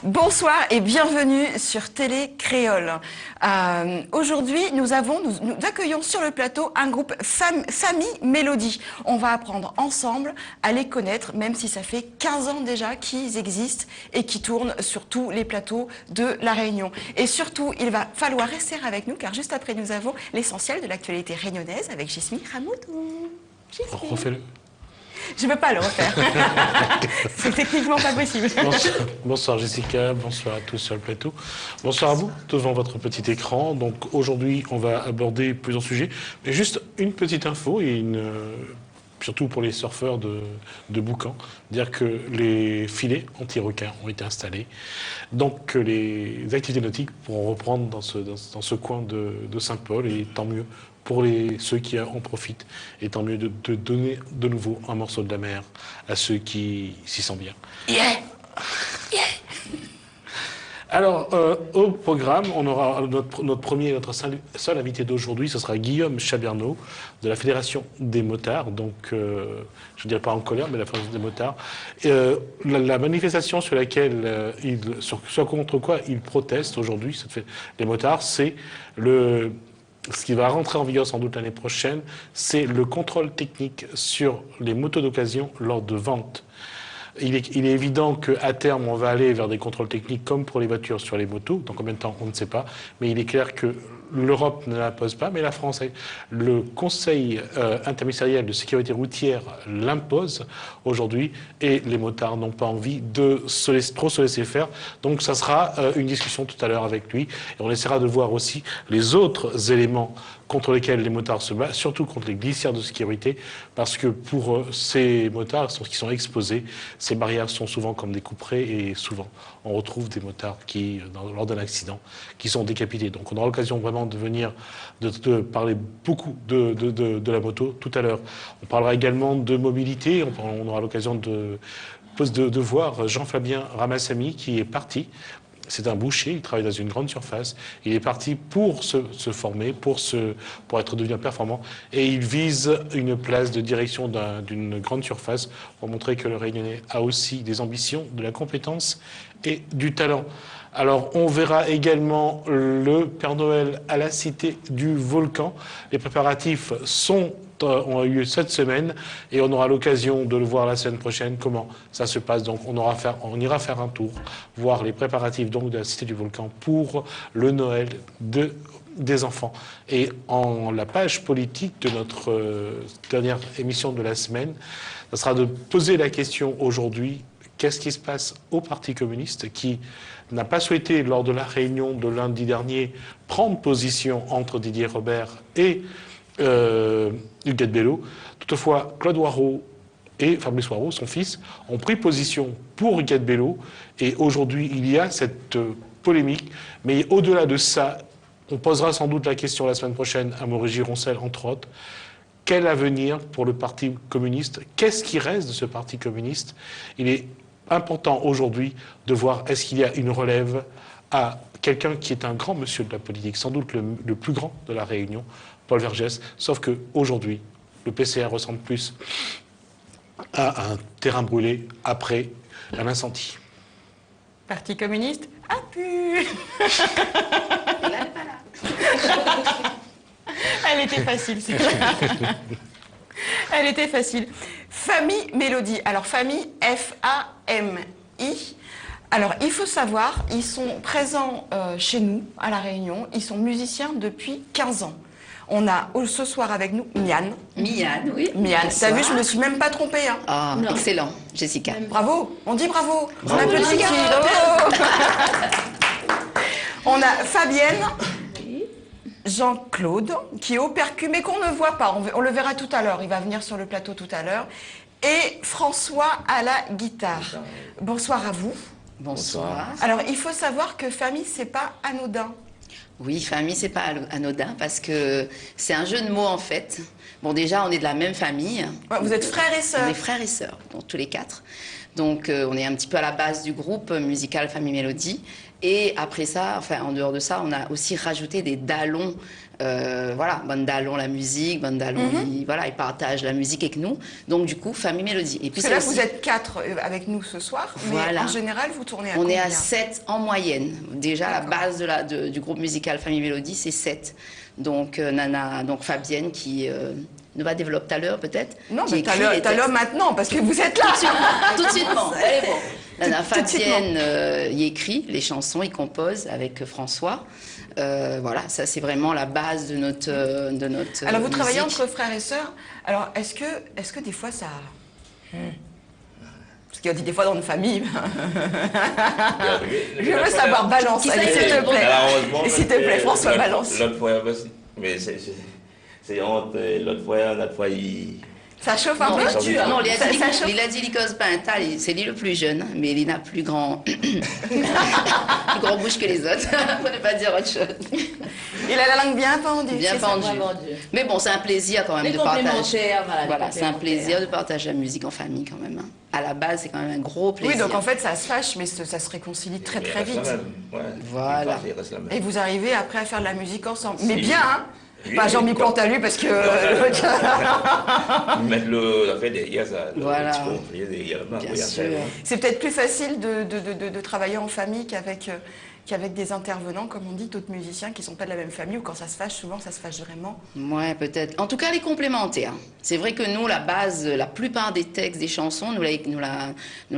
Bonsoir et bienvenue sur Télé Créole. Aujourd'hui, nous accueillons sur le plateau un groupe Famille Mélodie. On va apprendre ensemble à les connaître, même si ça fait 15 ans déjà qu'ils existent et qu'ils tournent sur tous les plateaux de La Réunion. Et surtout, il va falloir rester avec nous, car juste après, nous avons l'essentiel de l'actualité réunionnaise avec Gismi Ramoudou. Refais-le. Je ne peux pas le refaire. C'est techniquement pas possible. Bonsoir Jessica, bonsoir à tous sur le plateau. Bonsoir à vous devant votre petit écran. Donc aujourd'hui, on va aborder plusieurs sujets. Mais juste une petite info, et surtout pour les surfeurs de Boucan, dire que les filets anti-requins ont été installés. Donc les activités nautiques pourront reprendre dans ce coin de Saint-Paul, et tant mieux pour ceux qui en profitent, et tant mieux de donner de nouveau un morceau de la mer à ceux qui s'y sentent bien. Yeah. Yeah. Alors, au programme, on aura notre premier et notre seul invité d'aujourd'hui, ce sera Guillaume Chabernaud, de la Fédération des motards, donc je ne dirais pas en colère, mais la Fédération des motards. La manifestation sur laquelle sur contre quoi il proteste aujourd'hui, les motards, c'est ce qui va rentrer en vigueur sans doute l'année prochaine, c'est le contrôle technique sur les motos d'occasion lors de vente. Il est évident qu'à terme, on va aller vers des contrôles techniques comme pour les voitures sur les motos. Dans combien de temps, on ne sait pas. Mais il est clair que l'Europe ne l'impose pas, mais la France, le Conseil interministériel de sécurité routière l'impose aujourd'hui, et les motards n'ont pas envie de trop se laisser faire. Donc ça sera une discussion tout à l'heure avec lui. Et on essaiera de voir aussi les autres éléments contre lesquels les motards se battent, surtout contre les glissières de sécurité, parce que pour ces motards qui sont exposés, ces barrières sont souvent comme des couperets, et souvent on retrouve des motards qui, lors d'un accident, qui sont décapités. Donc on aura l'occasion vraiment de parler beaucoup de la moto tout à l'heure. On parlera également de mobilité, on aura l'occasion de voir Jean-Fabien Ramassamy qui est parti. C'est un boucher, il travaille dans une grande surface. Il est parti pour se former, pour être devenu performant. Et il vise une place de direction d'une grande surface pour montrer que le Réunionnais a aussi des ambitions, de la compétence et du talent. Alors, on verra également le Père Noël à la Cité du Volcan. Les préparatifs ont eu lieu cette semaine, et on aura l'occasion de le voir la semaine prochaine, comment ça se passe. Donc on ira faire un tour, voir les préparatifs donc de la Cité du Volcan pour le Noël des enfants. Et la page politique de notre dernière émission de la semaine, ça sera de poser la question aujourd'hui: qu'est-ce qui se passe au Parti communiste, qui n'a pas souhaité, lors de la réunion de lundi dernier, prendre position entre Didier Robert et Huguette Bello. Toutefois, Claude Warraud et Fabrice Warraud, son fils, ont pris position pour Huguette Bello, et aujourd'hui il y a cette polémique. Mais au-delà de ça, on posera sans doute la question la semaine prochaine à Maurice Gironcel, entre autres: quel avenir pour le Parti communiste? Qu'est-ce qui reste de ce Parti communiste? Il est important aujourd'hui de voir, est-ce qu'il y a une relève à quelqu'un qui est un grand monsieur de la politique, sans doute le plus grand de la Réunion, Paul Vergès, sauf qu'aujourd'hui, le PCR ressemble plus à un terrain brûlé après un incendie. Parti communiste a pu. Elle était facile, c'est clair. Elle était facile. Famille Mélodie. Alors, famille, F-A-M-I. Alors, il faut savoir, ils sont présents chez nous, à La Réunion. Ils sont musiciens depuis 15 ans. On a ce soir avec nous Mian. Mian, oui. Mian, t'as vu, je ne me suis même pas trompée. Hein. Ah, excellent, Jessica. Bravo, on dit bravo. Bravo, On applaudit Jessica. On a Fabienne, Jean-Claude, qui est au percu, mais qu'on ne voit pas. On le verra tout à l'heure. Il va venir sur le plateau tout à l'heure. Et François à la guitare. Bonsoir à vous. Bonsoir. Alors, il faut savoir que famille, c'est pas anodin. Oui, famille, c'est pas anodin parce que c'est un jeu de mots en fait. Bon, déjà, on est de la même famille. Ouais, vous êtes frères et sœurs. On est frères et sœurs, donc tous les quatre. Donc, on est un petit peu à la base du groupe musical Famille Mélodie. Et après ça, enfin, en dehors de ça, on a aussi rajouté des dallons. Voilà, Bandalon la musique, Bandalon, voilà, ils partagent la musique avec nous. Donc, du coup, Famille Mélodie. Et puis, Parce que là, aussi, vous êtes 4 avec nous ce soir, mais Voilà. en général, vous tournez à on est combien? à 7 en moyenne. Déjà, la D'accord. base du groupe musical Famille Mélodie, c'est 7. Donc, donc Fabienne qui nous va développer tout à l'heure peut-être. Non, qui mais écrit les t'as l'heure textes. maintenant, parce que vous êtes là. Tout de suite, bon, allez, bon. Nana Tout de suite, Fabienne, il écrit les chansons, il compose avec François. Voilà, ça c'est vraiment la base de notre Alors, vous travaillez musique. entre frères et sœurs. Alors, est-ce que des fois, ça... Parce qu'il y a des fois dans une famille... Je veux savoir, balance, Qui allez, ça, s'il te plaît. Malheureusement, S'il te plaît, François, balance. L'autre fois, mais c'est honte. L'autre fois, il. Ça chauffe un Non, peu non, Ça chauffe. il a dit Lycos Pintal, c'est lui le plus jeune, mais il n'a plus grand, plus grand bouche que les autres, pour ne pas dire autre chose. Il a la langue bien pendue. Bien c'est ça. pendu. Mais bon, c'est un plaisir quand même Les de partager. complémentaires, voilà, les Voilà, c'est un complémentaires. plaisir de partager la musique en famille quand même. Hein. À la base, c'est quand même un gros plaisir. Oui, donc en fait, ça se fâche, mais ça se réconcilie très très vite. Voilà. Il reste la même. Et vous arrivez après à faire de la musique ensemble. Mais Si. bien, hein. Oui, Pas Jean-Mi quoi. Plantalu, parce que... Mettre la fait derrière ça. Voilà. Bien sûr. C'est peut-être plus facile de travailler en famille qu'avec des intervenants, comme on dit, d'autres musiciens qui ne sont pas de la même famille, ou quand ça se fâche, souvent ça se fâche vraiment. Ouais, peut-être. En tout cas, les complémentaires. C'est vrai que nous, la base, la plupart des textes, des chansons, nous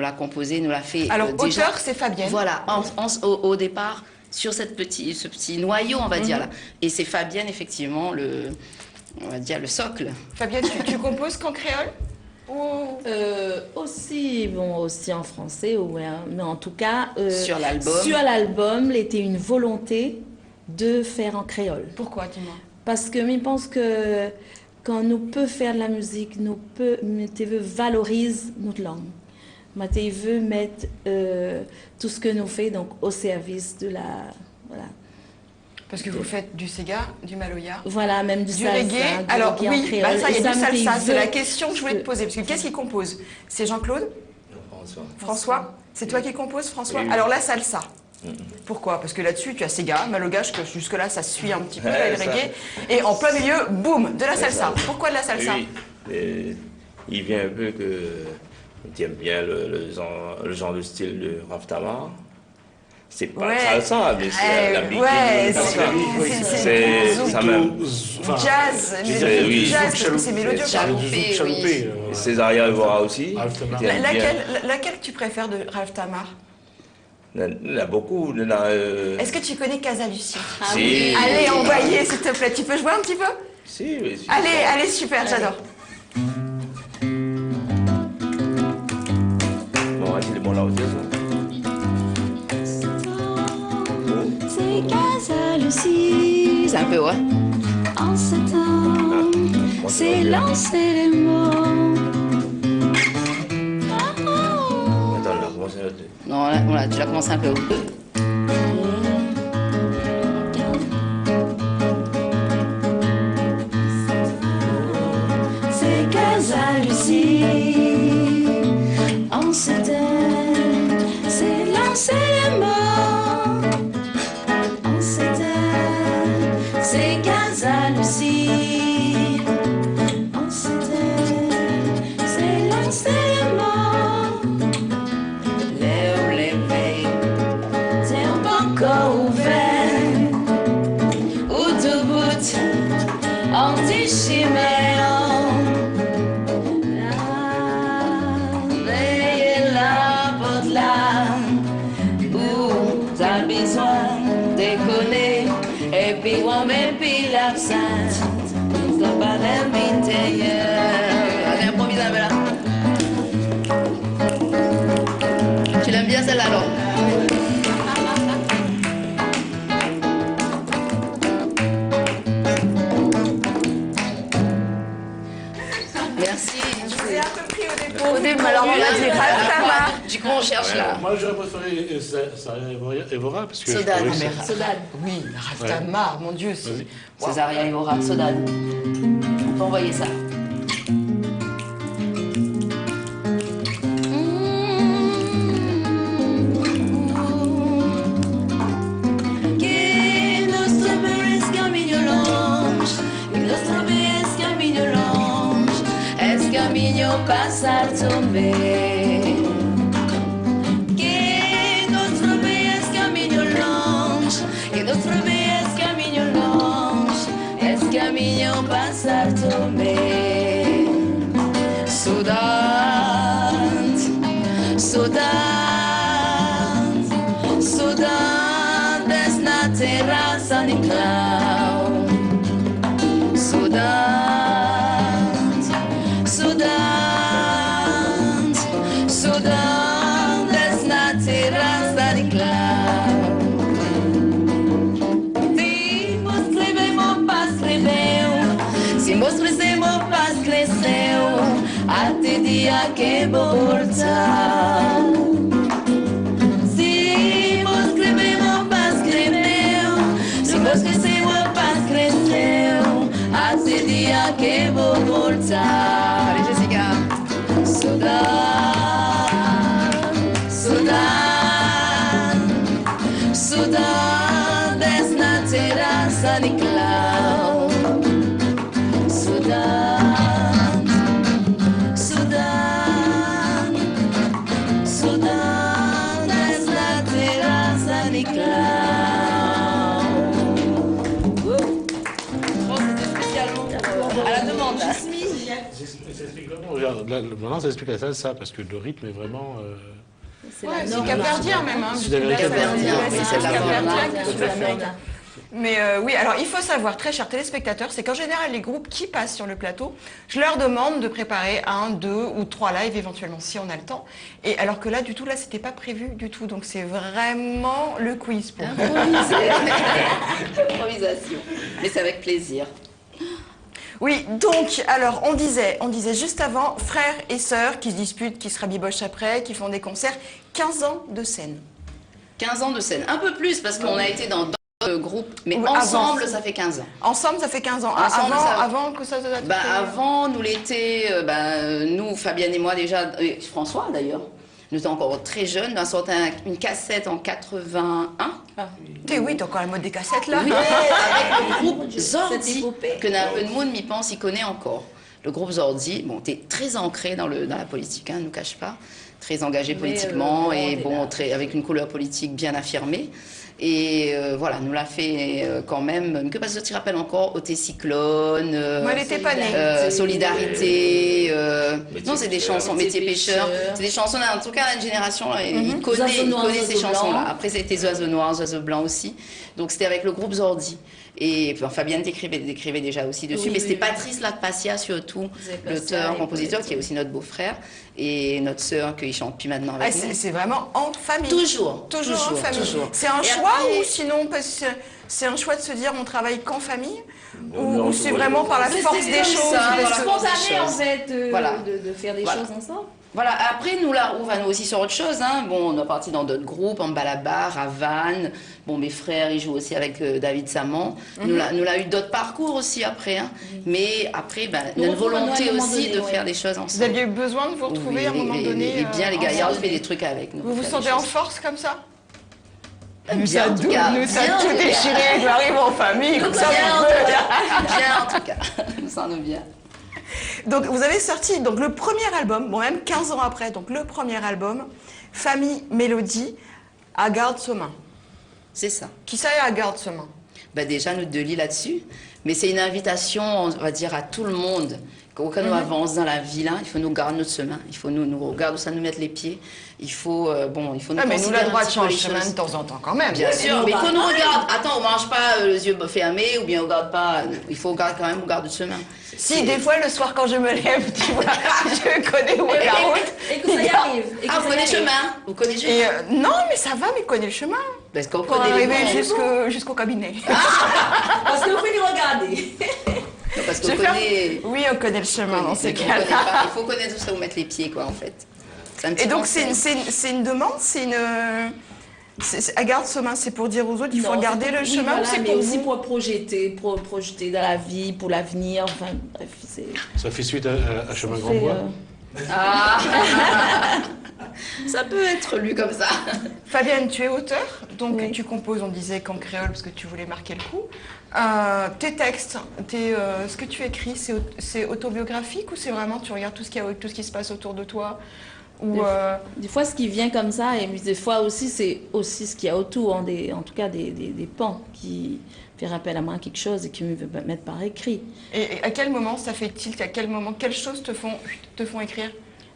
l'a composé, nous l'a fait. Alors, déjà. auteur, c'est Fabienne. Voilà, au départ, sur ce petit noyau, on va dire là. Et c'est Fabienne, effectivement, on va dire le socle. Fabienne, tu composes qu'en créole ou... Aussi en français, ouais, hein. Mais en tout cas, Sur l'album. Sur l'album, il était une volonté de faire en créole. Pourquoi, dis-moi? Parce que je pense que quand nous peut faire de la musique, nous peut valoriser notre langue. Moi, je veux mettre tout ce que nous faisons donc au service de la Parce que vous faites du Sega, du Maloya, voilà, même du du salsa, reggae. du Alors reggae en oui, créole. bah ça, il y Et a du me salsa. C'est la veut- question que je voulais te poser. Parce que qu'est-ce qui compose? C'est Jean-Claude? François? C'est toi qui composes, François? Oui. Alors la salsa. Pourquoi? Parce que là-dessus, tu as Sega, Maloga, que jusque-là, ça suit un petit peu, là, le Ça. reggae. Et en plein milieu, boum, de la salsa. Pourquoi de la salsa? Oui. Et il vient un peu que. Tu aimes bien le genre de style de Raftamar. C'est pas Ouais. salsa, mais c'est la big ouais, c'est ça même. Jazz, mais disais, oui. jazz, parce que c'est mélodieux. C'est quand même. Chaloupé, Chaloupé, Césaria Evora aussi. Altamar. Tu aimes bien. Laquelle tu préfères de Ralph Tamar? Il y en a beaucoup. Est-ce que tu connais Casa Lucie? Si. Allez, envoyez, s'il te plaît. Tu peux jouer un petit peu? Si, oui, si. Allez, super, j'adore. Bon, c'est le bon là aussi. C'est Casa Lucie, C'est un peu, ouais. en ce temps, c'est lancer les mots. Attends, là, comment ça va être? Non, on l'a déjà commencé un peu. C'est Casa Lucie, en ce temps, c'est lancer les mots. En ce temps, c'est Casa Lucie, en ce temps, c'est lancer les mots. Les veilles. C'est un bon corps ouvert, ou tout bout, en déchirant. La veille est là pour là, où t'as besoin de déconner, et puis on met puis l'absence, t'as pas d'intérieur. Allez, improvise un peu là. Tu l'aimes bien celle-là, alors? Merci. Je vous ai un peu pris au départ. Au début, alors on a dit Raftama. Du coup, on cherche là. Moi, j'aurais préféré Evora, parce que... Soda. je trouvais que Sodan. Oui, Raftama, mon Dieu. Vas-y. Césaria Evora, Soda. On peut envoyer ça. Que nostro bel caminho longe, que nostro bel caminho longe, es caminho passar também. Que nostro bel caminho longe, que nostro bel caminho longe, es caminho passar também. Saudade, saudade, saudades na terraça de clau. Saudade, saudade, saudades na terraça de clau. Se mostremos paz cresceu, até dia que vou voltar. Se mostremos paz cresceu, se mostremos paz cresceu, até dia que vou voltar. Allez, Jessica. Saudade, saudade, saudades na terraça de clau. Saudade, saudade, saudades na terraça de clau. Oh, c'était spécialement à la demande. Là. Ça explique vraiment, regarde, là, maintenant, ça explique la salsa, parce que le rythme est vraiment... C'est Ouais, la c'est norme. capverdien même. Hein. Sud-américain. Capverdien, oui, c'est c'est la capverdien norme. qui C'est se la fait. norme. Mais oui, alors il faut savoir, très chers téléspectateurs, c'est qu'en général, les groupes qui passent sur le plateau, je leur demande de préparer 1, 2 ou 3 lives éventuellement, si on a le temps. Et alors que là, du tout, là, c'était pas prévu du tout. Donc c'est vraiment le quiz pour vous. Improvisation. Mais c'est avec plaisir. Oui, donc, alors, on disait juste avant, frères et sœurs qui se disputent, qui se rabibochent après, qui font des concerts, 15 ans de scène. 15 ans de scène. Un peu plus, parce qu'on a été dans d'autres groupes, mais Oui, ensemble, avant. ça fait 15 ans. Ensemble, ça fait 15 ans. Ensemble, Avant que ça se Bah, avant, nous l'été, nous, Fabienne et moi déjà, et François d'ailleurs, nous étions encore très jeunes, on a sorti une cassette en 81. Oui, t'as encore la mode des cassettes là. Oui, avec le groupe Cette Zordi, épopée. que Napen Moon m'y pense, il connaît encore. Le groupe Zordi, bon, t'es très ancré dans la politique, hein, ne nous cache pas, très engagé Mais, politiquement on et est bon, là. avec une couleur politique bien affirmée. Et voilà, nous l'a fait quand même. Que parce que tu te rappelles encore Oté Cyclone, Moi, elle était pas née. Solidarité. Non, c'est des pêcheur. chansons, Métier pêcheur. C'est des chansons, en tout cas, la génération, il Oiseaux connaît noirs, ces oiseaux chansons-là. blancs. Après, c'était Oiseaux noirs, Oiseaux blancs aussi. Donc, c'était avec le groupe Zordi. Et puis, Fabienne décrivait déjà aussi dessus. Oui, mais c'était oui, Patrice Lacpacia, surtout, Lacpacia, l'auteur, et compositeur, poète. qui est aussi notre beau-frère. Et notre sœur, qui chante plus maintenant Ah, avec nous. c'est vraiment en famille. Toujours. Toujours en famille. Toujours. C'est un Et choix après- ou sinon parce que c'est un choix de se dire on travaille qu'en famille Non, ou c'est voilà. vraiment par la C'est force des comme choses ça, parce voilà. que- Spontané en choses. fait Voilà. de faire des Voilà. choses ensemble. Voilà, après nous là, on va nous aussi sur autre chose. Hein. Bon, on est parti dans d'autres groupes, en Balabar, à Vannes. Bon, mes frères, ils jouent aussi avec David Saman. Nous l'a eu d'autres parcours aussi après. Hein. Mais après, Nous une retrouvons à un volonté moment aussi donné, de ouais. faire des choses Vous ensemble. aviez eu besoin de vous retrouver à un moment donné. Et bien, les gaillards, on ensemble. fait des trucs avec nous. Vous vous faire des sentez en choses. force comme ça Bien, en tout cas. nous ça Bien, en tout tout cas. déchiré, nous arrive en famille, comme ça Bien, en vous tout pouvez. cas. Bien, en tout cas. Nous sommes bien. Donc vous avez sorti donc, le premier album, bon même 15 ans après, donc le premier album, Famille Mélodie, à Garde-Somain. C'est ça. Qui ça est à Garde-Somain? Bah déjà, nous deux lits là-dessus. Mais c'est une invitation, on va dire, à tout le monde. Quand on avance dans la vie, là, il faut nous garder notre chemin. Il faut nous regarder où ça nous mettre les pieds. Il faut, il faut nous Ah, mais nous, la considérer un droite petit peu les change chemin de choses. temps en temps quand même. Bien sûr, mais qu'on nous regarde. Attends, on mange pas les yeux fermés ou bien on regarde pas. Il faut regarder quand même, on garde le chemin. Si, des fois, le soir, quand je me lève, tu vois, je connais où est la route. Et que ça y arrive. Et que Ah, vous ça y connaissez le arrive. chemin. Vous connaissez le Et chemin. non, mais ça va, mais connais le chemin. Parce qu'on Pour connaît les arriver bons. jusqu'au cabinet. Parce que vous pouvez nous regarder. parce Je qu'on vais faire- connaît. Oui, on connaît le chemin dans ces Mais on connaît cas-là. pas. Il faut connaître où ça où mettre les pieds, quoi, en fait. C'est un petit Et donc, conseil. c'est une demande, à garde-chemin, c'est pour dire aux autres, il faut Non, regarder c'est le pour- oui, chemin voilà, ou c'est mais pour aussi vous? pour projeter dans la vie, pour l'avenir, enfin bref, c'est... Ça fait suite à Chemin Grand c'est, Bois. Ah Ça peut être lu comme ça. Fabienne, tu es auteur, donc Oui. tu composes, on disait qu'en créole parce que tu voulais marquer le coup. Tes textes, ce que tu écris, c'est autobiographique ou c'est vraiment tu regardes tout ce qui se passe autour de toi ou Des fois, ce qui vient comme ça, et des fois aussi, c'est aussi ce qu'il y a autour, hein, en tout cas des pans qui fait rappel à moi à quelque chose et qui me veut mettre par écrit. et à quel moment ça fait tilt? À quel moment quelles choses te font écrire?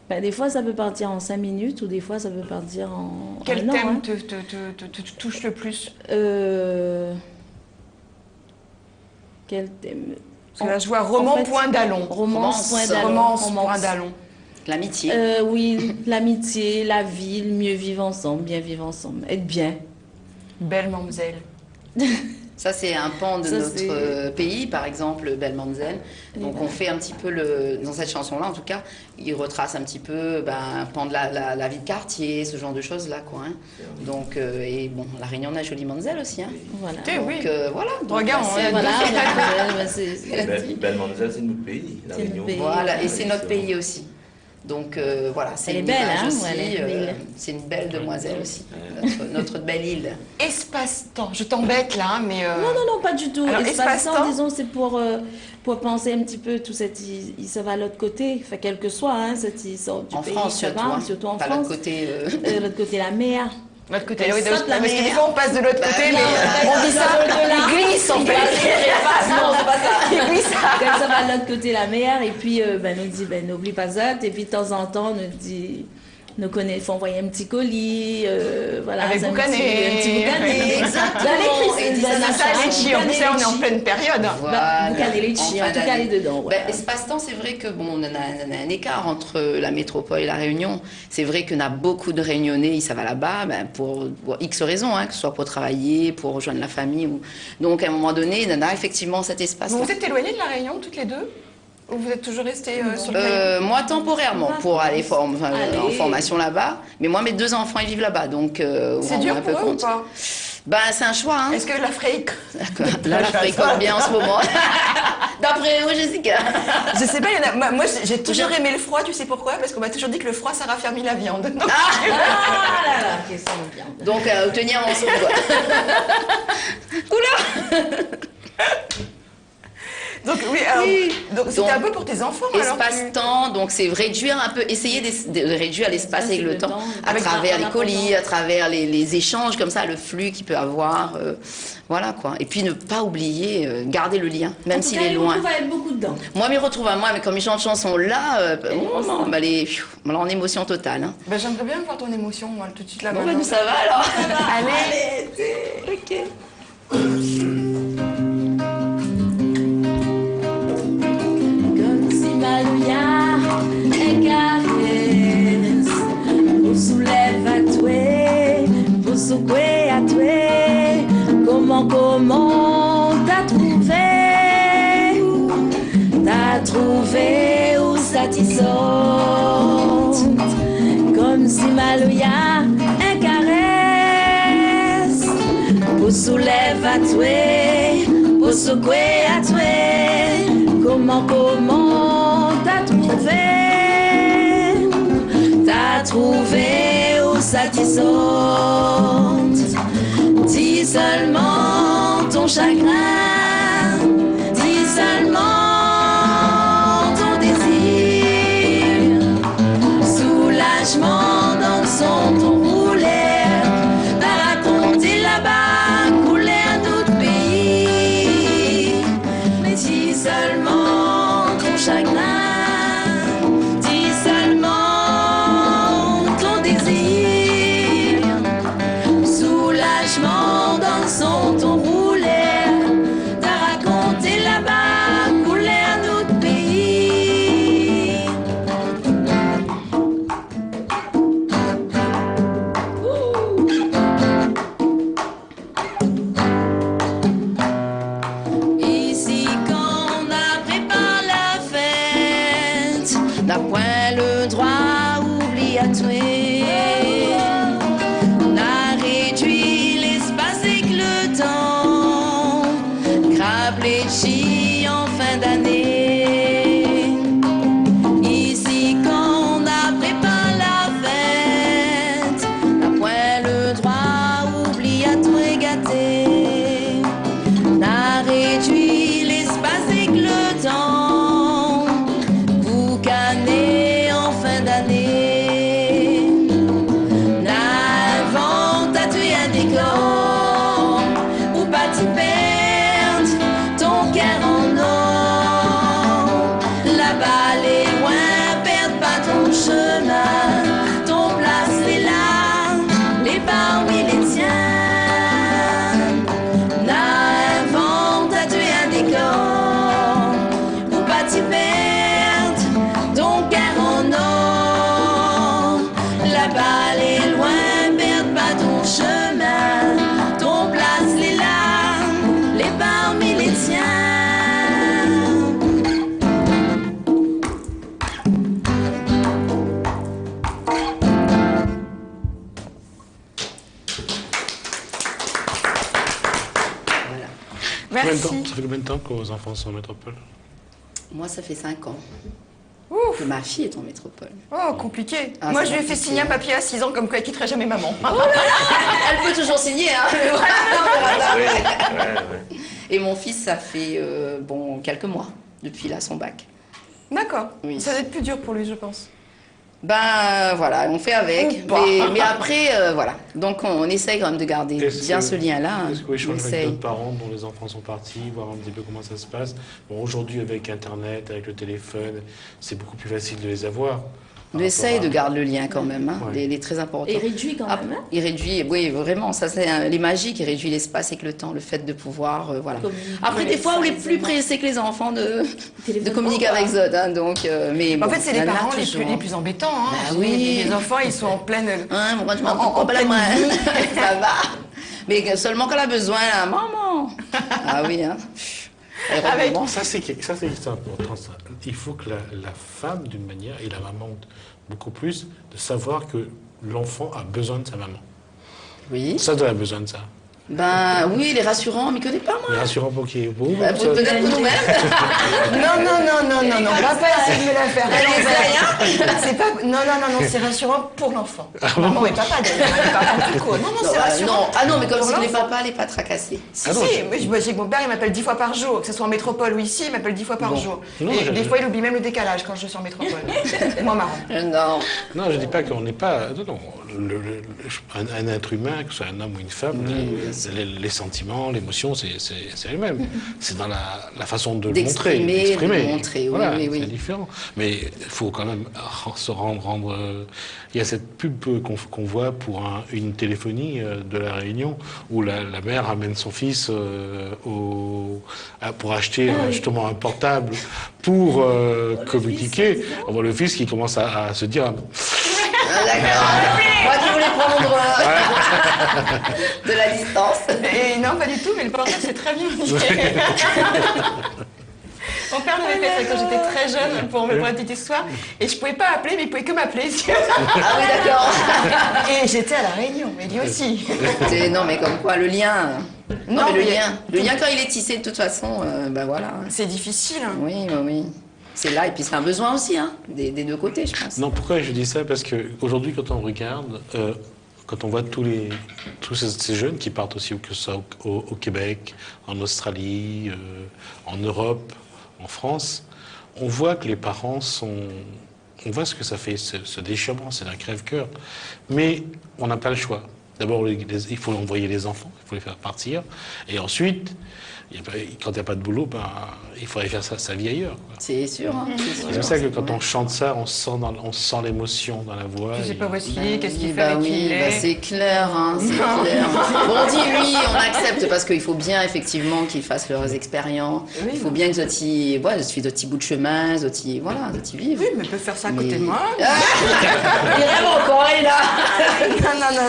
Ben, des fois, ça peut partir en 5 minutes ou des fois, ça peut partir en Quel un an, thème hein. te touche le plus? Quel thème? Parce que là, je vois roman en fait, point d'allon. Romance, point d'allon. Romance point d'allon. L'amitié. Oui, l'amitié, la vie, le mieux vivre ensemble, bien vivre ensemble, être bien. Belle mamzelle. Ça, c'est un pan de Ça, notre pays, par exemple, Belle Mamzelle. Donc, on fait un petit peu, dans cette chanson-là, en tout cas, il retrace un petit peu un pan de la vie de quartier, ce genre de choses-là, quoi. Hein. Donc, et bon, La Réunion, on a jolie Mamzelle aussi. Hein. Voilà. Eh oui. Donc, voilà. Donc, Regarde, bah, on c'est- a Voilà, deux- Belle Mamzelle, c'est notre pays, la C'est notre Réunion. pays. Voilà, et c'est notre pays aussi. Donc voilà, c'est Elle est une belle, image hein, aussi. voilà, l'île. C'est une belle demoiselle aussi, notre belle île. Espace-temps. Je t'embête là, hein, mais. Non, non, non, pas du tout. Alors, Espace-temps, espace-temps disons, c'est pour penser un petit peu tout cette... Il se va à l'autre côté, enfin, quel que soit, hein, il sort du En pays, France, ça surtout. va, hein. surtout en Pas France. l'autre côté. L'autre côté, la mer. L'autre côté, Elle oui, saute la parce que des mer. fois on passe de l'autre côté, non, mais on dit ça, il glisse en fait. Non, c'est pas ça. Il glisse. Quand ça va de l'autre côté, la mer, et puis nous dit, n'oublie pas ça, et puis de temps en temps, nous faut envoyer un petit colis, voilà. Avec un boucané. petit boucané. Exactement. Et Et puis, ça, c'est Ça, les chi, en plus, là, on est en pleine période. Voilà. boucané les chi, en tout cas, les dedans. Ben, espace-temps, c'est vrai que bon, on a un écart entre la métropole et la Réunion. C'est vrai qu'on a beaucoup de Réunionnais, ils savent là-bas, pour X raisons, hein, que ce soit pour travailler, pour rejoindre la famille. Donc, à un moment donné, on a effectivement cet espace. Vous vous êtes éloignés de la Réunion toutes les deux? Ou vous êtes toujours restés sur le Caillou? Moi, temporairement, pour aller en Allez. formation là-bas. Mais moi, mes 2 enfants, ils vivent là-bas. Donc, on C'est rend dur un peu pour eux ou compte. pas? Ben, c'est un choix. Hein. Est-ce que l'Afrique... Là, la fréquente bien en ce moment. D'après vous, Jessica. Je sais pas, il y en a... moi j'ai toujours aimé le froid, tu sais pourquoi? Parce qu'on m'a toujours dit que le froid ça raffermit la viande. Donc, Ah là là, question de viande. Donc, tenir ensemble. donc oui, alors, Oui. donc c'était Donc, un peu pour tes enfants alors Espace-temps, donc c'est réduire un peu, essayer de réduire l'espace avec le temps, à avec travers un les important. colis, à travers les échanges comme ça, le flux qu'il peut avoir, voilà quoi. Et puis ne pas oublier, garder le lien, même s'il est loin. On va être beaucoup dedans. Moi, mes retrouve à moi, mais quand mes chansons là, alors en émotion totale. Hein. Ben, j'aimerais bien voir ton émotion, moi, tout de suite là Bon, maintenant. ben, ça va alors. Allez, Ok. Comme si Maria est caresse, vous soulève à toi, vous secouez à toi. Comment t'as trouvé ou satisfaisante, comme si Maria est caresse, vous soulève à toi, vous secouez à toi. Comment t'as trouvé ou satisfaisante. Dis seulement ton chagrin, dis seulement ton désir, soulagement dans son ton roulé, t'as raconté là-bas, couler un autre pays. Mais dis seulement ton chagrin, dis seulement ton désir, soulagement dans son ton roulé, toi. On a réduit l'espace et que le temps grappe les chi en fin d'année. Ici quand on a préparé la fête, n'a point le droit oublie à toi gâter. On a réduit l'espace et que le temps vous canez en fin d'année. N'invente à tuer un décor ou pas t'y perdre ton cœur en or. La balle est loin, perd pas ton chemin, ton place est là, les parmi les tiens. N'invente à tuer un décor ou pas t'y perdre ton cœur en or. La balle est loin, perd pas ton chemin, ton place est là, les parmi les tiens. Combien de temps Merci. Ça fait combien de temps que vos enfants sont en métropole? Moi, ça fait 5 ans que ma fille est en métropole. Oh, compliqué. Ah, Moi, c'est je lui ai fait compliqué. signer un papier à 6 ans comme quoi elle quitterait jamais maman. Elle peut toujours signer, hein. mais voilà. Oui, ouais. Et mon fils, ça fait quelques mois depuis là son bac. D'accord. Oui. Ça va être plus dur pour lui, je pense. Ben voilà, on fait avec. Ou pas. Mais après, voilà. Donc on essaye quand même de garder Est-ce bien que- ce lien-là. hein. Est-ce que vous On échangez avec essaye. d'autres parents dont les enfants sont partis, voir un petit peu comment ça se passe? Bon, aujourd'hui, avec Internet, avec le téléphone, c'est beaucoup plus facile de les avoir. On par essaye rapport de à- garder le lien quand même. Hein. Ouais. Il est très important. Et réduit quand Ah, même, hein. il réduit, oui, vraiment, ça c'est les magiques, il réduit l'espace avec le temps, le fait de pouvoir, voilà. Communiquer. Après, des fois, on est plus pressé que les enfants de Téléphone communiquer pas. avec Zod, hein, donc, mais En bon, fait, c'est les il y en a parents toujours, les plus embêtants. Hein. Bah oui. Les enfants, ils sont en pleine... Hein, pourquoi tu m'en En pas la pleine main vie. Ça va. Mais seulement quand elle a besoin, là, maman. Ah oui, hein. Elle Avec- reprend. Ça, c'est important. Ça. Il faut que la femme, d'une manière, et la maman beaucoup plus, de savoir que l'enfant a besoin de sa maman. Oui. Ça doit avoir besoin de ça. Ben oui, il est rassurant, mais il connaît pas moi. Mais rassurant pour qui? Pour vous, Ben, ça- peut-être pour nous-mêmes. Non, va pas essayer de me la faire. Elle essaye, C'est pas... Non, c'est rassurant pour l'enfant. Maman et papa, d'ailleurs, les parents tout court. Non, Non, c'est rassurant. non. Ah non, mais comme pour si les l'enfant. papas, elle n'est pas tracassée. Si, Ah non, si, moi, je sais que mon père, il m'appelle 10 fois par jour, que ce soit en métropole ou ici, il m'appelle 10 fois par Bon. jour. Non, Et je- des fois, il oublie même le décalage quand je suis en métropole. Moi, marrant. Non. Non, je dis pas qu'on n'est pas. Non. Un être humain, que ce soit un homme ou une femme, les sentiments, l'émotion, c'est le même. C'est dans la façon de le montrer. D'exprimer, de le montrer, oui, Voilà, oui. c'est différent. Mais il faut quand même se rendre. Il y a cette pub qu'on voit pour une téléphonie de la Réunion où la mère amène son fils pour acheter justement un portable pour communiquer. On voit le fils qui commence à se dire. Ah, d'accord. Moi qui voulais prendre de la distance. Et non, pas du tout, mais le portable, c'est très bien. Mon père l'avait fait ça quand j'étais très jeune, pour la petite histoire. Et je pouvais pas appeler, mais il pouvait que m'appeler. Ah oui, d'accord. Et j'étais à La Réunion, mais lui aussi. Non, mais comme quoi, le lien. Non, mais le mais- lien. Le lien, quand il est tissé, de toute façon, ben voilà. C'est difficile. Hein. Oui, oui, oui. C'est là, et puis c'est un besoin aussi, hein, des deux côtés, je pense. Non, pourquoi je dis ça? Parce qu'aujourd'hui, quand on regarde, quand on voit tous ces jeunes qui partent aussi, que ce soit au Québec, en Australie, en Europe, en France, on voit que les parents sont... On voit ce que ça fait, ce déchirement, c'est un crève-cœur. Mais on n'a pas le choix. D'abord, il faut envoyer les enfants, il faut les faire partir. Et ensuite, quand il n'y a pas de boulot, il faudrait faire sa vie ailleurs, quoi. C'est sûr. Hein, C'est pour ça que quand on chante ça, on sent l'émotion dans la voix. Je sais et- pas où est-ce qu'il est, qu'est-ce qu'il fait, bah avec qui oui, il est. c'est clair, hein, c'est clair. Bon, on dit oui, on accepte parce qu'il faut bien effectivement qu'ils fassent leurs expériences. Oui. Il faut bien que Zoti, voilà, Zoti d'autres petits bouts de chemin, Zoti, voilà, Zoti vivent. Oui, mais il peut faire ça à côté de moi. Il rêve encore, il est là.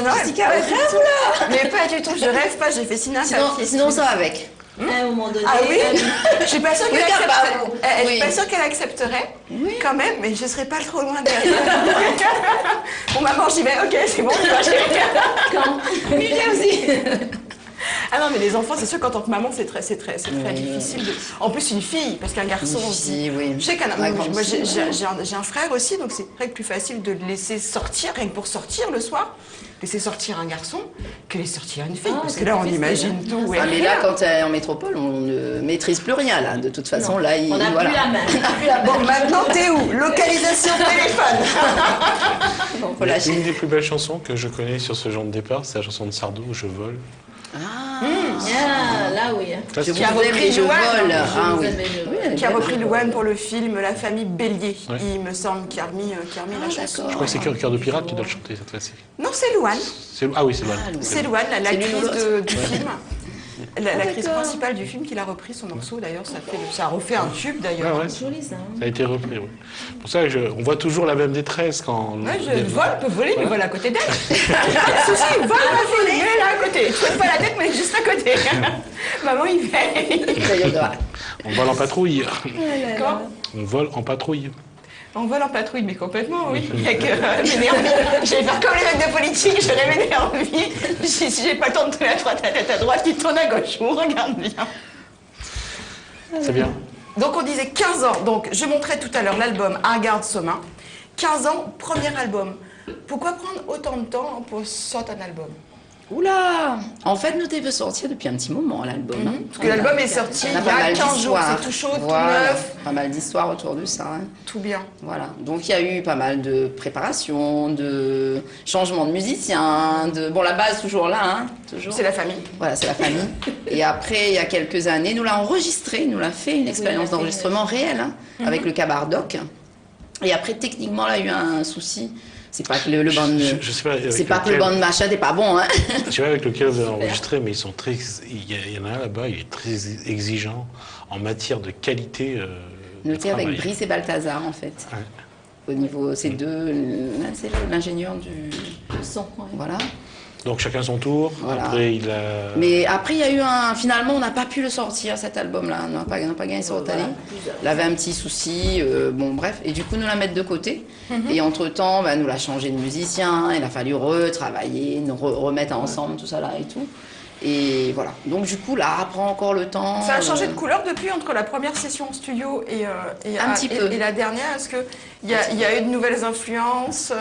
Non. C'est qu'elle rêve, là. Mais pas du tout, je rêve pas, j'ai fait signer un papier. Sinon, ça va avec. À un moment donné, Ah oui, je suis pas sûre Oui, qu'elle capable. accepterait. Je Oui. suis pas sûre qu'elle accepterait, quand même, mais je serais pas trop loin d'elle. Bon, maman, j'y vais. Ok, c'est bon, j'y vais. Quand Oui, viens aussi. Ah non, mais les enfants, c'est sûr qu'en tant que maman, c'est très difficile. En plus, une fille, parce qu'un garçon, on se dit... oui. Je sais qu'un La grande moi, fille, j'ai un frère aussi, donc c'est vrai que plus facile de le laisser sortir, rien que pour sortir le soir. Laisser sortir un garçon que laisser sortir une fille, parce que là, on imagine tout. Ah, mais là, quand elle est en métropole, on ne maîtrise plus rien, là. De toute façon, là, on n'a voilà. plus la main. Bon, maintenant, t'es où? Localisation téléphone. On peut Une lâcher. des plus belles chansons que je connais sur ce genre de départ, c'est la chanson de Sardou, Je vole. Ah, là oui. Ça, Je c'est- vous aime et je vole. Ah oui. Qui a repris Louane pour le film La famille Bélier, Ouais. il me semble, qui a remis la chanson. Je crois que c'est Cœur de pirate qui doit le chanter cette fois-ci. Non, c'est Louane. Ah oui, c'est Loane. C'est Louane, C'est l'actrice l'une ou l'autre. du film. L'actrice principale du film qui a repris son morceau, d'ailleurs, ça a refait un tube, d'ailleurs. Ouais, ouais. Joli ça. Ça a été repris, oui. Pour ça, on voit toujours la même détresse quand... Ouais, peut voler, mais voilà à côté d'elle. Pas de souci, vole, vas-y, elle est là à côté. Tu fais pas la tête, mais juste à côté. Maman, il fait. On vole en patrouille. Comment On vole en patrouille. On vole en patrouille, mais complètement, oui. Avec m'énerver. Je vais faire comme les mecs de politique, je vais m'énerver. Si j'ai pas le temps de tourner la tête à droite, qui tourne à gauche. On regarde bien. C'est bien. Donc on disait 15 ans. Donc je montrais tout à l'heure l'album Hargarde Somin. 15 ans, premier album. Pourquoi prendre autant de temps pour sortir un album? Oula! En fait, nous devons sortir depuis un petit moment, l'album. hein. Parce que l'album est sorti On a il y pas a mal 15 jours, d'histoires. c'est tout chaud, tout Voilà. neuf, Pas mal d'histoires autour de ça. hein. tout bien. Voilà. Donc il y a eu pas mal de préparation, de changements de musiciens, bon la base toujours là, hein, toujours. C'est la famille. Voilà, c'est la famille. Et après, il y a quelques années, nous l'a enregistré, nous l'a fait une expérience d'enregistrement réelle hein, avec le Cabardoc. Et après, techniquement, là, il y a eu un souci. C'est pas que le band, Je sais pas avec c'est pas que le lequel- band machin n'est pas bon, hein. Je sais pas avec lequel vous avez enregistré, mais ils sont très. Il y en a un là-bas, il est très exigeant en matière de qualité. De Noté avec travail. Brice et Balthazar, en fait. Ouais. Au niveau, c'est deux, l'un c'est l'ingénieur du, Son, ouais. voilà. Donc chacun son tour. Voilà. Après, il a. Mais après, il y a eu finalement, on n'a pas pu le sortir, cet album-là. On n'a pas gagné sur Otali. Il avait un petit souci, bon, bref. Et du coup, nous la mettre de côté. Et entre-temps, nous l'a changé de musicien. Il a fallu retravailler, nous remettre ensemble, tout ça là et tout. Et voilà. Donc, du coup, là, prend encore le temps. Ça a changé de couleur depuis entre la première session en studio et Un petit peu. et la dernière. Est-ce qu'il y a eu de nouvelles influences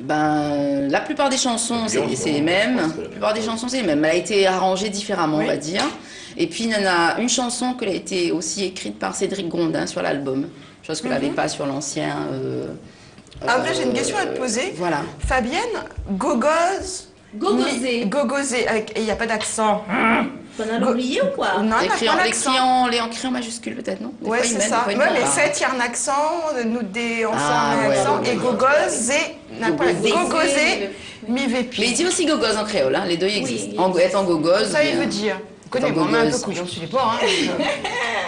La plupart des chansons, c'est les mêmes. La plupart des chansons, c'est les mêmes. Elle a été arrangée différemment, Oui. on va dire. Et puis, il y en a une chanson qui a été aussi écrite par Cédric Grondin sur l'album. Chose qu'elle n'avait pas sur l'ancien. Après, j'ai une question à te poser. Voilà. Fabienne, Gogoz. Gogosé. Gogosé, et il n'y a pas d'accent. On a oublié ou quoi? Non, il n'y a Écrit pas en, d'accent. les écrit en majuscule, peut-être, non? Des Ouais, fois, ils c'est mettent, ça. des fois, ils Ouais, mettent mais pas. 7, il y a un accent, nous des ensemble, Ah, un ouais, accent. ouais, Et ouais. Gogosé n'a pas Gogosé. Gogosé, mi Mais il vépi. dit aussi gogoz en créole, hein. Les deux, ils existent. Oui. Être en gogoz. Ça, il bien. veut dire. Attends, Connais-moi, mais un peu Gogoz. couillon, je suis pas. Hein.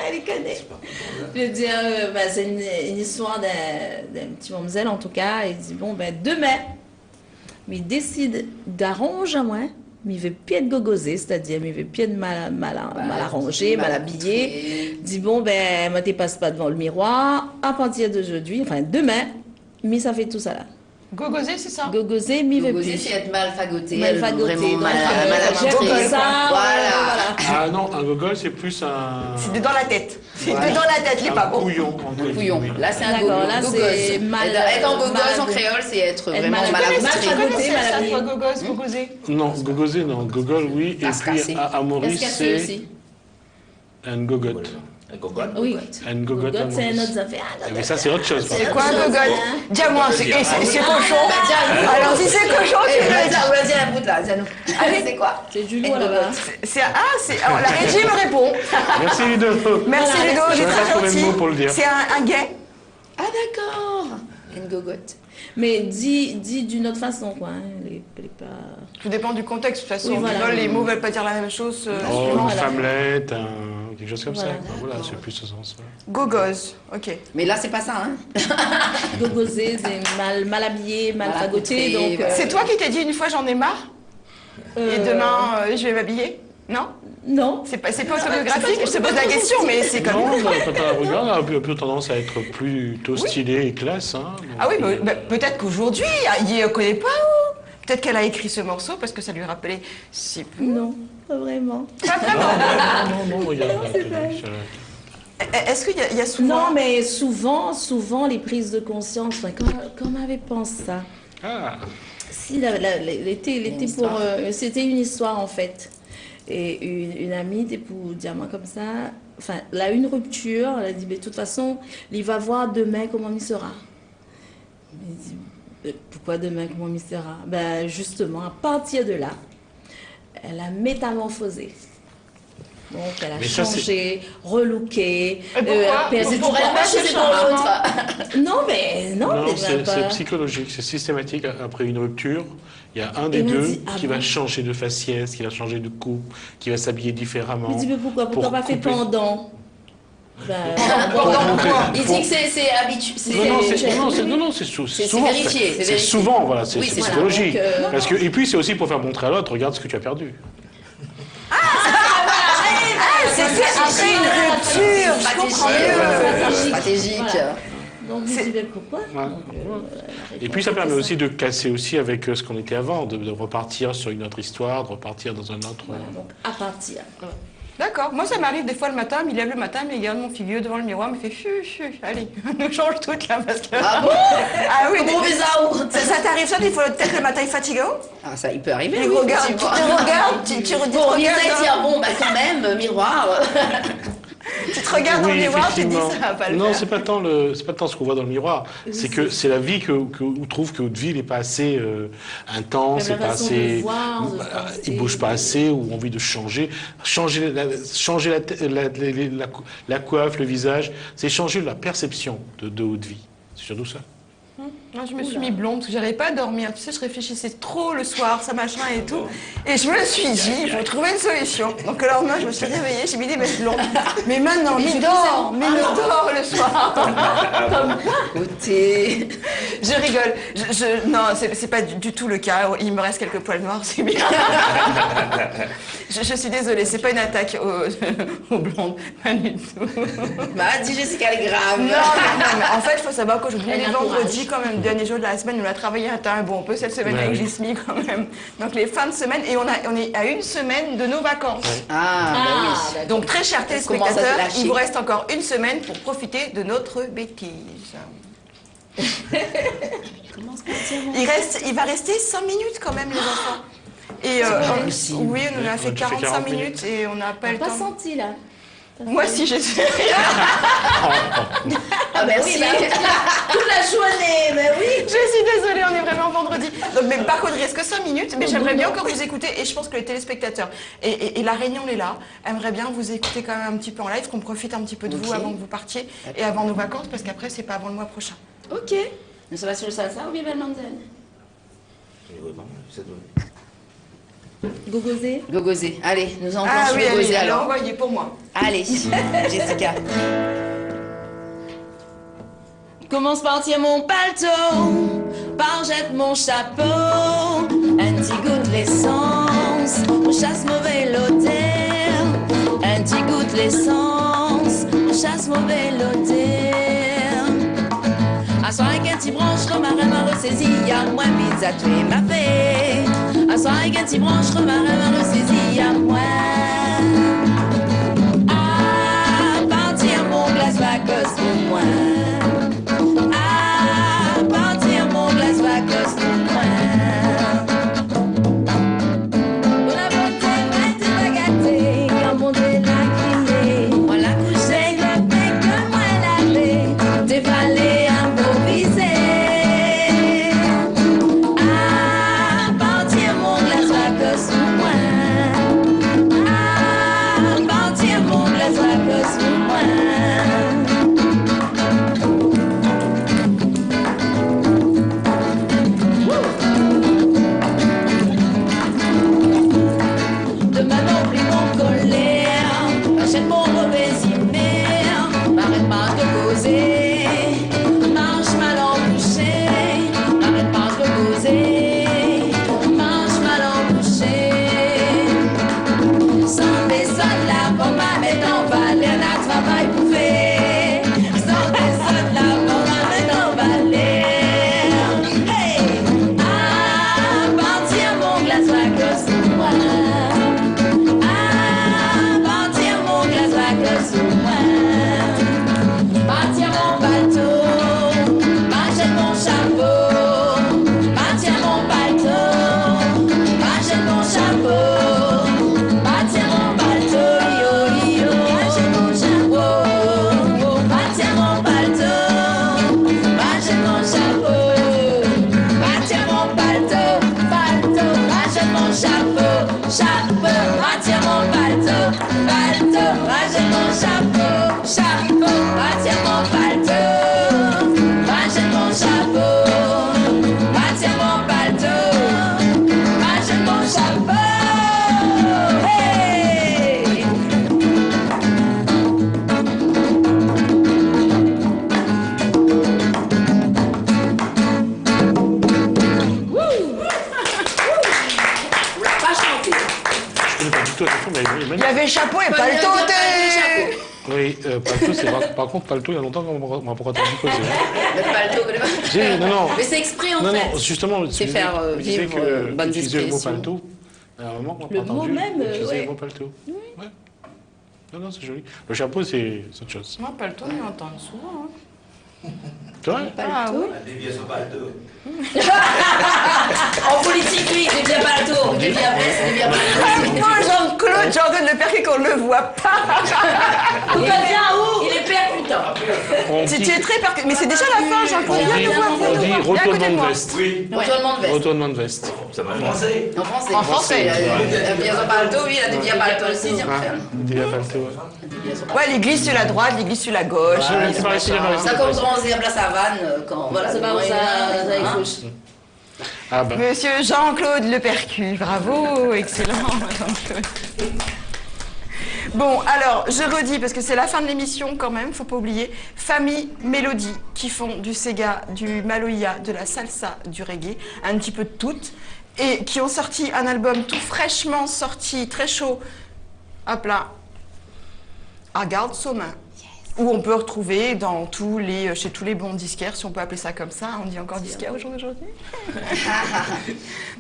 Elle les connaît. Je veux dire, c'est une histoire d'un petit mamzelle en tout cas. Il dit bon, demain, mais il décide d'arranger à moi. Mais il veut plus être gogosé, c'est-à-dire, il veut plus être mal arrangé, mal habillé. Il dit bon, moi, tu passes pas devant le miroir. À partir d'aujourd'hui, enfin demain, mais ça fait tout ça là. Gogosé, c'est ça? Gogosé, mais il veut Gogosé, plus. c'est être mal fagoté. Mal fagoté, Vraiment donc, mal j'aime habillé. ça, Voilà. Ah non, un gogol, c'est plus un. C'est dans la tête. C'est Voilà. dedans la tête, il est pas un bon. couillon. entre Couillon. guillemets. Là, c'est un D'accord, gogoz. là, c'est mal- Être en gogoz mal- en créole, c'est être être vraiment mal- mal mal habillé. fagoté, Connaissez mal ça, habillé. toi, Gogos, Gogosé? Non, gogosé, non. Gogol, oui. Et Cascassé. puis à Maurice, Cascassé c'est aussi. un gogot. Un gogotte. Oui. Un gogot à Gogot, c'est Maurice. une autre affaire. Ah, Mais ça, c'est autre chose. par C'est contre. quoi un gogot? Dis-moi, c'est cochon. Alors si c'est cochon, tu Eh, me le dis. on va dire la bout là, dis-nous. Allez, c'est quoi? C'est du Une lourd là-bas. Alors, la régie me répond. Merci Ludo. Merci Voilà, Ludo, Je j'ai vais pas très trouver le gentil. mot pour le dire. C'est un gay. Ah, d'accord. Une gogotte. Mais dit d'une autre façon, quoi. Hein. Elle est pas... Tout dépend du contexte. De toute façon, Oui, voilà. les mots veulent pas dire la même chose. Oh, une Voilà. femmelette, quelque chose comme ça. Voilà. Voilà, c'est plus ce sens. Gogos, ok. Mais là, c'est pas ça, hein? Gogosé, c'est mal habillé, mal Mal fagoté. accoutré, Donc, voilà. C'est toi qui t'es dit une fois j'en ai marre et demain je vais m'habiller? Non? Non. C'est pas autobiographique, je te pose la question, mais c'est comme... Non, quand on la regarde, elle a un peu tendance à être plutôt stylée et classe. Hein, donc, Ah oui, peut-être qu'aujourd'hui, il ne connaît pas. Peut-être qu'elle a écrit ce morceau parce que ça lui rappelait si peu. Non, pas vraiment. Pas vraiment. non, regarde. Est-ce qu'il y a souvent... Non, mais souvent, les prises de conscience, enfin, comment on avait pensé ça? Ah, Si, l'été pour... c'était une histoire, en fait. Et une amie était pour dire moi comme ça, enfin, elle a eu une rupture, elle a dit, mais de toute façon, il va voir demain comment il sera. Elle dit, pourquoi demain comment il sera? Ben, justement, à partir de là, elle a métamorphosé. Donc, elle a Mais ça, changé, relooké. C'est pour elle, pas c'est pour l'autre. Non, déjà c'est pas. psychologique, c'est systématique. Après une rupture, il y a un des Et on deux dit, ah qui bon? va changer de faciès, qui va changer de coupe, qui va s'habiller différemment. Je dis, mais pourquoi pour pas fait couper. pendant? Ben, Il dit que c'est habituel. Non, c'est souvent. vérifié, c'est C'est vérifié. souvent, voilà, c'est Oui, c'est psychologique. voilà, donc, Parce que, et puis c'est aussi pour faire montrer à l'autre, regarde ce que tu as perdu. C'était après une rupture, je comprends mieux. Stratégique. Voilà. Donc, je dis, mais pourquoi? Ouais. Donc, Et puis ça permet aussi de casser aussi avec ce qu'on était avant, de repartir sur une autre histoire, de repartir dans un autre... Voilà, donc à partir. D'accord. Moi, ça m'arrive des fois le matin, il me lève le matin, il regarde mon figure devant le miroir, il me fait allez, nous change toutes là parce que. Ah bon? Ah oui, Comment on fait ça où? ça t'arrive ça des fois, peut-être le matin il est fatigué? Ah, ça, il peut arriver. Tu oui, regardes, tu effectivement. te regardes, tu te Bon, on regardes essaie de dire, bon, bah quand même, miroir. tu te regardes dans le Oui, miroir, tu te dis effectivement. ça va pas le Non, faire. c'est pas tant ce qu'on voit dans le miroir, c'est que c'est la vie que trouve que votre vie n'est pas assez intense, Même c'est la pas façon de assez, voir, de voilà, penser. il bouge pas assez ou envie de changer la coiffe, le visage, c'est changer la perception de votre vie. C'est surtout ça. Moi, je me suis mis blonde parce que j'arrivais pas à dormir. Tu sais, je réfléchissais trop le soir, ça machin et tout. Et je me suis dit, il faut trouver une solution. Donc le lendemain, je me suis réveillée, j'ai mis des mèches blondes. Mais maintenant, mais dors le soir. Écoutez. Je rigole. Non, c'est pas du tout le cas. Il me reste quelques poils noirs, c'est bien. Je suis désolée, c'est pas une attaque aux blondes, pas du tout. Bah, dis Jessica, elle est grave. Non, mais en fait, il faut savoir qu'aujourd'hui, Elle les encourage. vendredis, quand même, le dernier jour de la semaine, on a travaillé un bon peu cette semaine Ouais. avec Gismi, quand même. Donc, les fins de semaine, et on est à une semaine de nos vacances. Ah, bah oui. d'accord. Donc, très chers On commence à se téléspectateurs, lâcher. il vous reste encore une semaine pour profiter de notre bêtise. Il va rester 5 minutes quand même, les enfants. Et oui, on a On fait a déjà fait 45 40 minutes et on n'a pas On le n'a pas temps. senti là. Moi, si, j'ai su. Ah, bah oui, Toute la journée, mais oui. Je suis désolée, on est vraiment vendredi. Donc, mais par contre, il reste que 5 minutes, mais j'aimerais bien encore vous écouter. Et je pense que les téléspectateurs et la Réunion est là, aimeraient bien vous écouter quand même un petit peu en live, qu'on profite un petit peu de vous Ok. avant que vous partiez et avant nos vacances, parce qu'après, c'est pas avant le mois prochain. Ok. Nous sommes sur le salsa ou bien Belmanzen? Gogosé. Gogosé. Allez, nous envoyons Ah sur oui, Gogosé allez, alors. envoyez pour moi. Allez, Jessica. Commence par tirer mon paletot, par jette mon chapeau, un petit goût de l'essence, on chasse mauvais l'odeur, un petit goût de l'essence, on chasse mauvais l'odeur. À soir avec un petit branche, remarin m'a ressaisi, y'a moins pizza, tu es ma paix. À soir avec un petit branche, remarin m'a ressaisi, y'a moins. À partir mon glace va cause pour moi. À partir mon glace va cause pour moi. Pour la beauté, mais tu vas gâter. Quand mon Dieu l'a crié, on l'a couché, le fait que moi lavé. T'es valé un beau visé. À partir mon glace va cause pour moi. À Il y avait chapeau et paletot. Oui, paletot, c'est par contre, paletot, il y a longtemps qu'on m'a pas entendu causer. Le paletot, Non. mais c'est exprès en Non, fait. justement, C'est faire vivre bonnes utiliser le mot expressions. paletot. À un moment qu'on Le n'a pas mot entendu même, utiliser ouais. le mot paletot. Ouais. Non, c'est joli. Le chapeau, c'est autre chose. Moi, paletot, on entend souvent. C'est vrai? Ah oui. En politique, lui, il devient paletot. Il devient veste, il devient paletot. Moi, Jean-Claude Jordan Le Perquet, qu'on ne le voit pas. Il est percutant. On Tu dit, es très percutant. Mais c'est déjà la fin, Jean-Claude. on Viens dit, nous voir, viens on nous dit voir. Viens à côté retournement de de moi. veste. Retournement de veste. Retournement de veste. Ça va français. En français. En français. Il devient son paletot, lui, il devient paletot aussi. Il y a paletot, ouais. Ouais, il glisse sur la droite, il glisse sur la gauche. Ah, c'est pareil, c'est pareil. Ça comme quand on se dit à la savane, quand voilà. C'est pas où ça Hein. couche. Ah bah. Monsieur Jean-Claude Le Percu, bravo, excellent, Jean-Claude. Bon, alors, je redis, parce que c'est la fin de l'émission quand même, faut pas oublier, Famille Mélodie, qui font du Sega, du Maloya, de la salsa, du reggae, un petit peu de toutes, et qui ont sorti un album tout fraîchement sorti, très chaud, hop là, à Garde-Saumin, où on peut retrouver dans chez tous les bons disquaires, si on peut appeler ça comme ça. On dit encore disquaire aujourd'hui.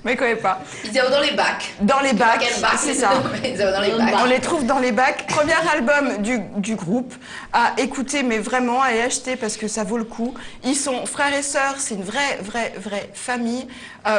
Mais quand même pas. Ils étaient dans les bacs. Dans les bacs, Quel bac? c'est ça. Ils étaient dans les bacs. On les trouve dans les bacs. Premier album du groupe à écouter, mais vraiment à acheter parce que ça vaut le coup. Ils sont frères et sœurs, c'est une vraie famille.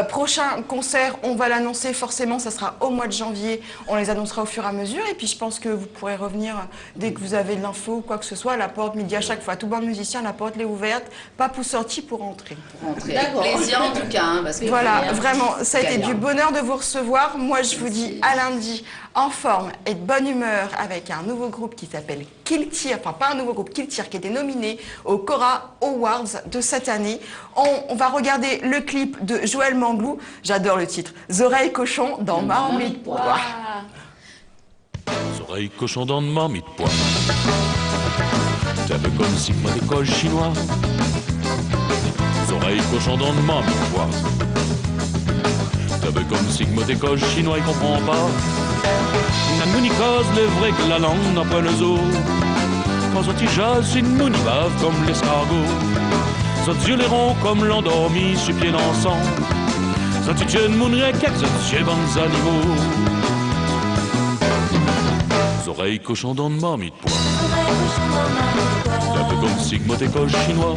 Prochain concert, on va l'annoncer forcément, ça sera au mois de janvier. On les annoncera au fur et à mesure. Et puis je pense que vous pourrez revenir dès que vous avez de l'info ou quoi que ce soit. La porte midi à chaque fois. Tout bon musicien, la porte est ouverte. Pas pour sortir, pour entrer. Avec plaisir en tout cas. Hein, parce que Voilà, vraiment, ça a été gagnant. du bonheur de vous recevoir. Moi, je vous dis à lundi, en forme et de bonne humeur, avec un nouveau groupe qui s'appelle Kiltir, enfin pas un nouveau groupe, Kiltir, qui était nominé aux Cora Awards de cette année. On va regarder le clip de Joël Manglou, j'adore le titre, Oreilles cochon dans Marmite Pois. Oreilles cochon dans de marmite pois. T'as peu comme si moi d'école chinois. Oreilles cochon dans de marmite pois. T'as peu comme si moi d'école chinois, il comprend pas. N'a nous ni cause le vrai que la langue n'a pas le zoo. Quand on jase, c'est nous ni bave comme l'escargot. Zot yeux les ronds comme l'endormi, sur pied dansant. Zot yeux de moun requête, zot yeux bons animaux. Oreilles cochon dans de marmite pois. Un peu comme Sigma d'école chinois.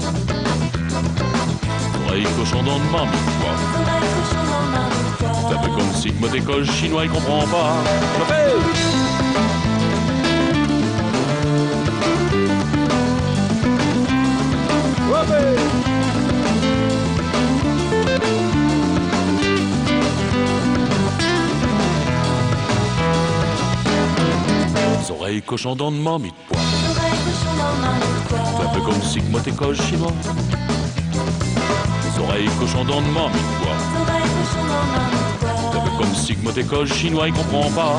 Oreilles cochon dans de marmite pois. Un peu comme Sigma d'école chinois, il comprend pas. Oreilles cochon dans de marmite pois. Un peu comme Sigma d'école chinois. Oreilles cochon dans de marmite pois. Un peu comme Sigma d'école chinois, il comprend pas.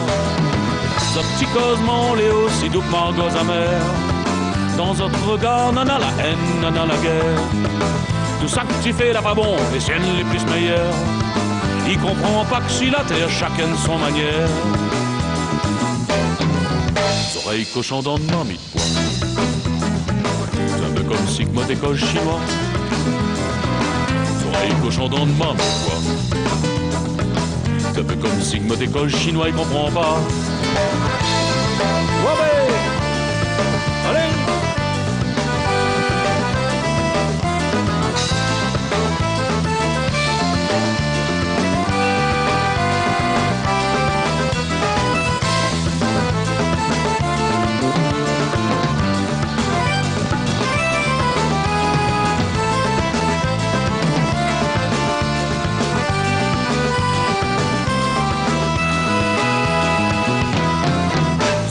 Sa petit cosement, Léo, si doux que Margot amère. Dans notre regard, nana la haine, nana la guerre. Tout ça que tu fais là pas bon, les siennes les plus meilleures. Il comprend pas que si la terre, chacun de son manière. Oreilles cochon dans de marmite pois. C'est un peu comme Sigma d'école chinois. Oreilles cochon dans de marmite pois. C'est un peu comme Sigma d'école chinois, il comprend pas. Ouais, allez.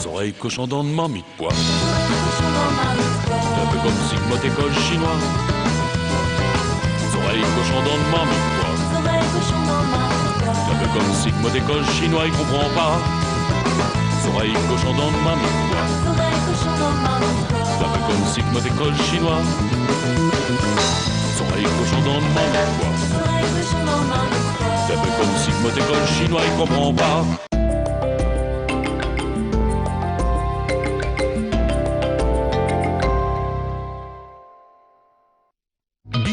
Oreilles cochon dans de marmite pois. Un peu comme Sigma d'école chinois. Oreilles cochon dans de marmite pois. Un peu comme Sigma d'école chinois, il comprend pas. Oreilles cochon dans de marmite pois. Un peu comme Sigma d'école chinois. Oreilles cochon dans de marmite pois. Un peu comme Sigma d'école chinois, il comprend pas.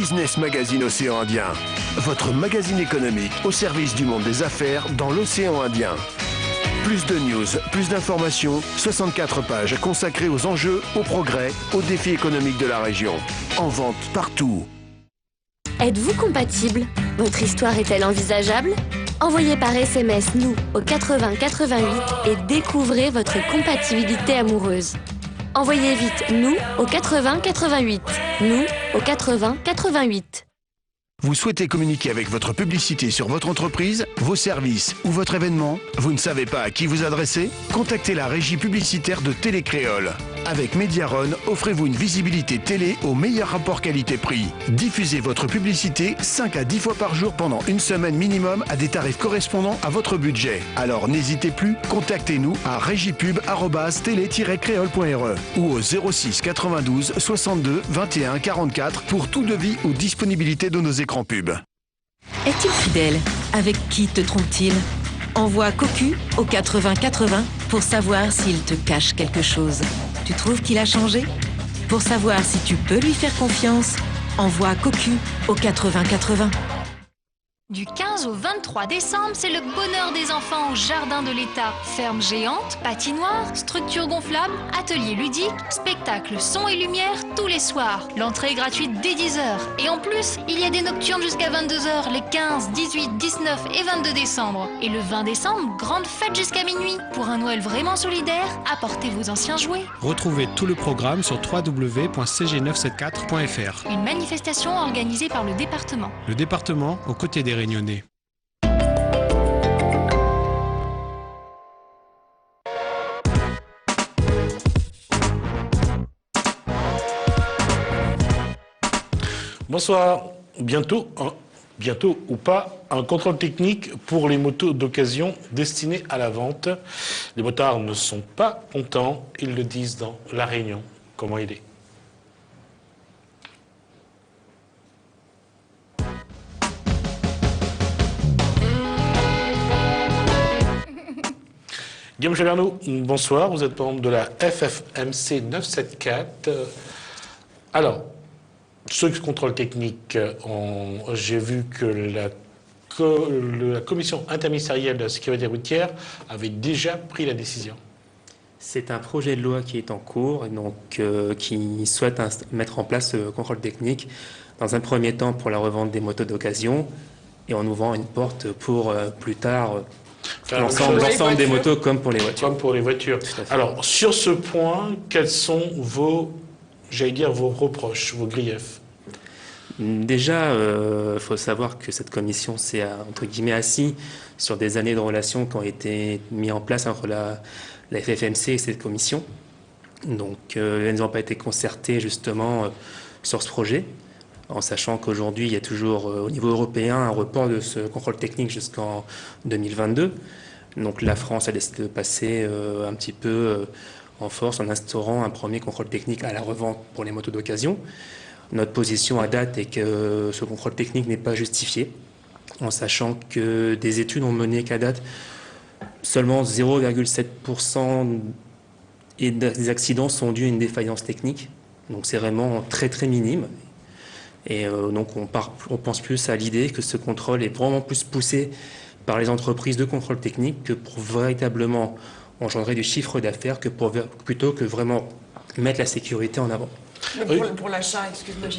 Business Magazine Océan Indien. Votre magazine économique au service du monde des affaires dans l'océan Indien. Plus de news, plus d'informations, 64 pages consacrées aux enjeux, aux progrès, aux défis économiques de la région. En vente partout. Êtes-vous compatible? Votre histoire est-elle envisageable? Envoyez par SMS « Nous » au 80 88 et découvrez votre compatibilité amoureuse. Envoyez vite « Nous » au 80 88. Nous au 80 88. Vous souhaitez communiquer avec votre publicité sur votre entreprise, vos services ou votre événement? Vous ne savez pas à qui vous adresser? Contactez la régie publicitaire de Télé Créole. Avec Mediaron, offrez-vous une visibilité télé au meilleur rapport qualité-prix. Diffusez votre publicité 5 à 10 fois par jour pendant une semaine minimum à des tarifs correspondant à votre budget. Alors n'hésitez plus, contactez-nous à régiepub@télé-créole.re ou au 06 92 62 21 44 pour tout devis ou disponibilité de nos écrans pub. Est-il fidèle? Avec qui te trompe-t-il? Envoie Cocu au 80 80 pour savoir s'il te cache quelque chose. Tu trouves qu'il a changé? Pour savoir si tu peux lui faire confiance, envoie Cocu au 80 80. Du 15 au 23 décembre, c'est le bonheur des enfants au Jardin de l'État. Ferme géante, patinoire, structure gonflable, atelier ludique, spectacle son et lumière tous les soirs. L'entrée est gratuite dès 10h. Et en plus, il y a des nocturnes jusqu'à 22h les 15, 18, 19 et 22 décembre. Et le 20 décembre, grande fête jusqu'à minuit. Pour un Noël vraiment solidaire, apportez vos anciens jouets. Retrouvez tout le programme sur www.cg974.fr. Une manifestation organisée par le département. Le département aux côtés des Réunionnais. Bonsoir. Bientôt ou pas, un contrôle technique pour les motos d'occasion destinées à la vente. Les motards ne sont pas contents, ils le disent dans La Réunion. Comment il est? Guillaume Chaberneau, bonsoir, vous êtes membre de la FFMC 974. Alors, ce contrôle technique, j'ai vu que la commission interministérielle de la sécurité routière avait déjà pris la décision. C'est un projet de loi qui est en cours, donc, qui souhaite mettre en place ce contrôle technique, dans un premier temps pour la revente des motos d'occasion, et en ouvrant une porte pour plus tard l'ensemble des motos comme pour les voitures. Comme pour les voitures. Alors, sur ce point, quels sont vos reproches, vos griefs? Déjà, il faut savoir que cette commission s'est, entre guillemets, assise sur des années de relations qui ont été mises en place entre la FFMC et cette commission. Donc, elles n'ont pas été concertées, justement, sur ce projet, en sachant qu'aujourd'hui, il y a toujours, au niveau européen, un report de ce contrôle technique jusqu'en 2022. Donc, la France a décidé de passer un petit peu en force en instaurant un premier contrôle technique à la revente pour les motos d'occasion. Notre position à date est que ce contrôle technique n'est pas justifié, en sachant que des études ont mené qu'à date, seulement 0,7% des accidents sont dus à une défaillance technique. Donc c'est vraiment très très minime. Et donc on pense plus à l'idée que ce contrôle est vraiment plus poussé par les entreprises de contrôle technique que pour véritablement engendrer du chiffre d'affaires, plutôt que vraiment mettre la sécurité en avant. Pour l'achat, excuse-moi,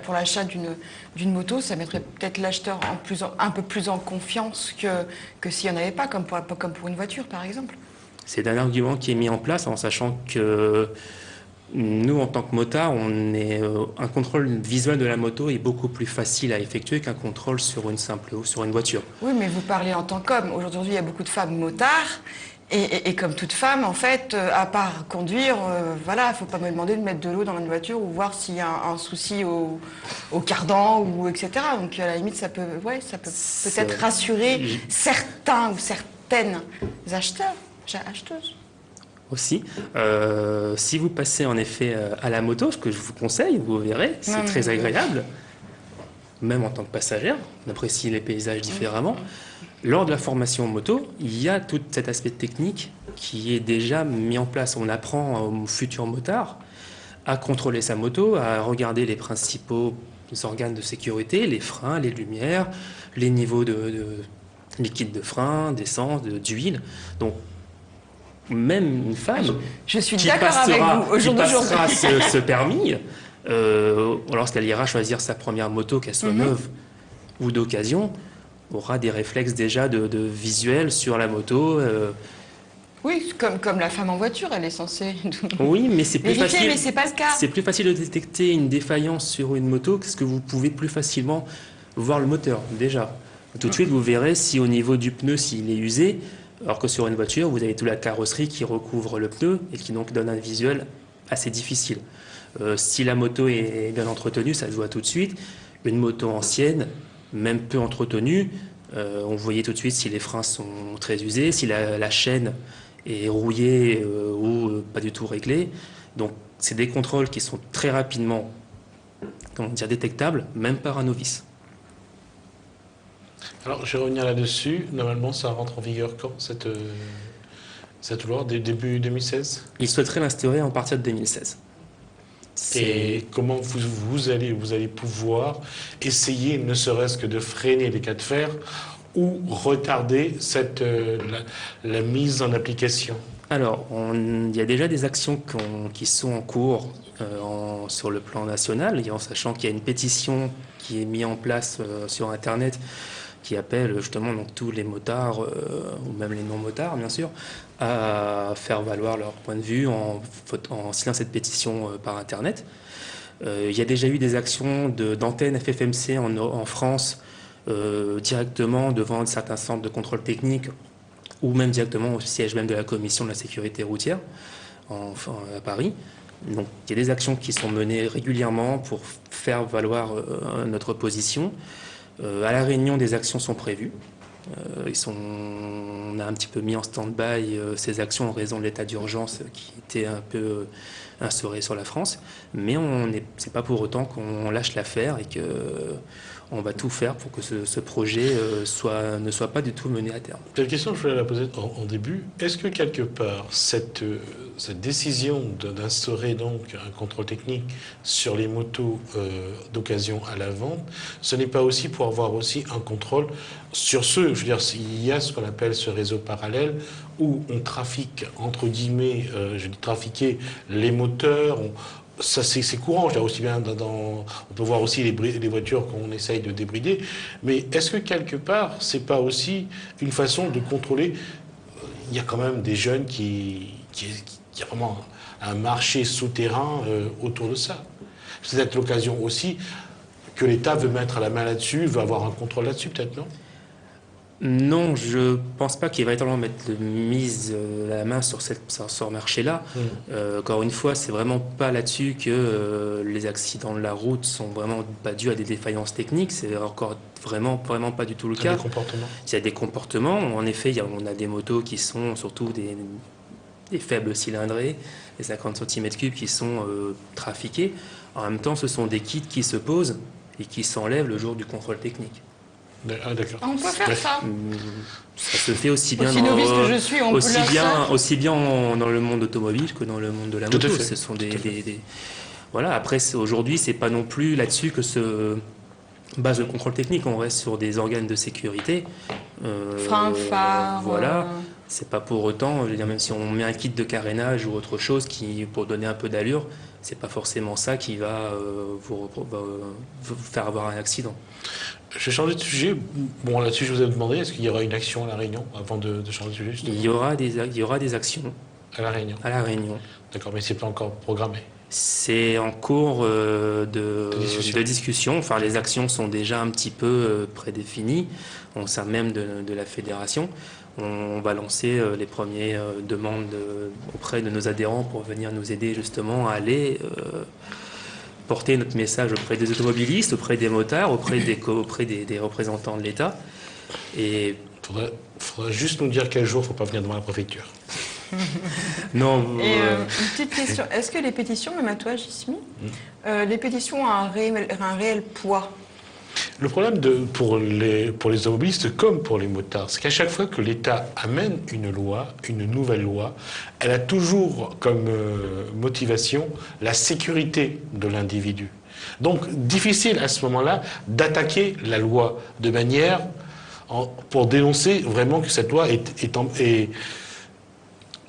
pour l'achat d'une moto, ça mettrait peut-être l'acheteur un peu plus en confiance que s'il n'y en avait pas, comme pour une voiture, par exemple. C'est un argument qui est mis en place en sachant que nous, en tant que motard, un contrôle visuel de la moto est beaucoup plus facile à effectuer qu'un contrôle sur une voiture. Oui, mais vous parlez en tant qu'homme. Aujourd'hui, il y a beaucoup de femmes motards. Et comme toute femme, en fait, à part conduire, voilà, il ne faut pas me demander de mettre de l'eau dans une voiture ou voir s'il y a un souci au cardan ou etc. Donc à la limite, ça peut peut-être rassurer certains ou certaines acheteuses. Aussi. Si vous passez en effet à la moto, ce que je vous conseille, vous verrez, c'est très agréable. Même en tant que passagère, on apprécie les paysages différemment. Lors de la formation moto, il y a tout cet aspect technique qui est déjà mis en place. On apprend aux futurs motards à contrôler sa moto, à regarder les principaux organes de sécurité, les freins, les lumières, les niveaux de liquide de frein, d'essence, d'huile. Donc, même une femme Je suis qui d'accord avec vous au jour d'aujourd'hui. passera ce permis, lorsqu'elle ira choisir sa première moto, qu'elle soit neuve ou d'occasion, aura des réflexes déjà de visuel sur la moto. Oui, comme la femme en voiture, elle est censée Oui, mais c'est plus vérifier, facile. mais c'est pas le cas. C'est plus facile de détecter une défaillance sur une moto parce que vous pouvez plus facilement voir le moteur déjà. Tout de suite, vous verrez si au niveau du pneu, s'il est usé, alors que sur une voiture, vous avez toute la carrosserie qui recouvre le pneu et qui donc donne un visuel assez difficile. Si la moto est bien entretenue, ça se voit tout de suite. Une moto ancienne, même peu entretenue, on voyait tout de suite si les freins sont très usés, si la chaîne est rouillée ou pas du tout réglée. Donc, c'est des contrôles qui sont très rapidement, détectables, même par un novice. Alors, je vais revenir là-dessus. Normalement, ça rentre en vigueur quand, cette loi, début 2016 ? Il souhaiterait l'instaurer à partir de 2016. Et comment vous allez pouvoir essayer, ne serait-ce que de freiner les cas de fer ou retarder la mise en application? Alors, il y a déjà des actions qui sont en cours sur le plan national, en sachant qu'il y a une pétition qui est mise en place sur Internet qui appelle justement donc, tous les motards, ou même les non-motards bien sûr, à faire valoir leur point de vue en signant cette pétition par Internet. Il y a déjà eu des actions d'antennes FFMC en France directement devant certains centres de contrôle technique ou même directement au siège même de la commission de la sécurité routière à Paris. Donc il y a des actions qui sont menées régulièrement pour faire valoir notre position. À La Réunion, des actions sont prévues. On a un petit peu mis en stand-by ces actions en raison de l'état d'urgence qui était un peu instauré sur la France. Mais c'est pas pour autant qu'on lâche l'affaire et qu'on va tout faire pour que ce projet ne soit pas du tout mené à terme. Cette question, je voulais la poser en début. Est-ce que quelque part, cette décision d'instaurer donc un contrôle technique sur les motos d'occasion à la vente, ce n'est pas aussi pour avoir aussi un contrôle sur ceux, je veux dire, il y a ce qu'on appelle ce réseau parallèle où on trafique, entre guillemets, je dis trafiquer les moteurs, ça c'est courant, je veux dire, aussi bien on peut voir aussi les voitures qu'on essaye de débrider, mais est-ce que quelque part, c'est pas aussi une façon de contrôler, il y a quand même des jeunes qui y a vraiment un marché souterrain autour de ça. C'est peut-être l'occasion aussi que l'État veut mettre la main là-dessus, veut avoir un contrôle là-dessus, peut-être, non ? Non, je pense pas qu'il va véritablement mettre la main sur ce marché-là. Encore une fois, c'est vraiment pas là-dessus que les accidents de la route sont vraiment pas dus à des défaillances techniques. C'est encore vraiment pas du tout le cas. Il y a des comportements. En effet, on a des motos qui sont surtout des faibles cylindrées, les 50 cm3 qui sont trafiqués. En même temps, ce sont des kits qui se posent et qui s'enlèvent le jour du contrôle technique. Ah, d'accord. On peut faire ça. Ça se fait aussi bien novice que je suis, on peut aussi bien dans le monde automobile que dans le monde de la moto. Ce sont voilà. Après, aujourd'hui, c'est pas non plus là-dessus que se base le contrôle technique. On reste sur des organes de sécurité. Frein, phare. Voilà. C'est pas pour autant, je veux dire, même si on met un kit de carénage ou autre chose pour donner un peu d'allure, c'est pas forcément ça qui va vous faire avoir un accident. Je vais changer de sujet. Bon, là-dessus, je vous ai demandé, est-ce qu'il y aura une action à La Réunion avant de changer de sujet, justement ? Il y aura des actions. À La Réunion ? À La Réunion. D'accord, mais c'est pas encore programmé ? C'est en cours de discussion. Enfin, les actions sont déjà un petit peu prédéfinies. On sert même de la fédération. On va lancer les premières demandes auprès de nos adhérents pour venir nous aider justement à aller porter notre message auprès des automobilistes, auprès des motards, auprès des représentants de l'État. Et faudra juste nous dire quel jour il ne faut pas venir devant la préfecture. Non. Et une petite question, est-ce que les pétitions, même à toi, Jismi, les pétitions ont un réel poids ? Le problème pour les automobilistes comme pour les motards, c'est qu'à chaque fois que l'État amène une nouvelle loi, elle a toujours comme motivation la sécurité de l'individu. Donc, difficile à ce moment-là d'attaquer la loi de manière pour dénoncer vraiment que cette loi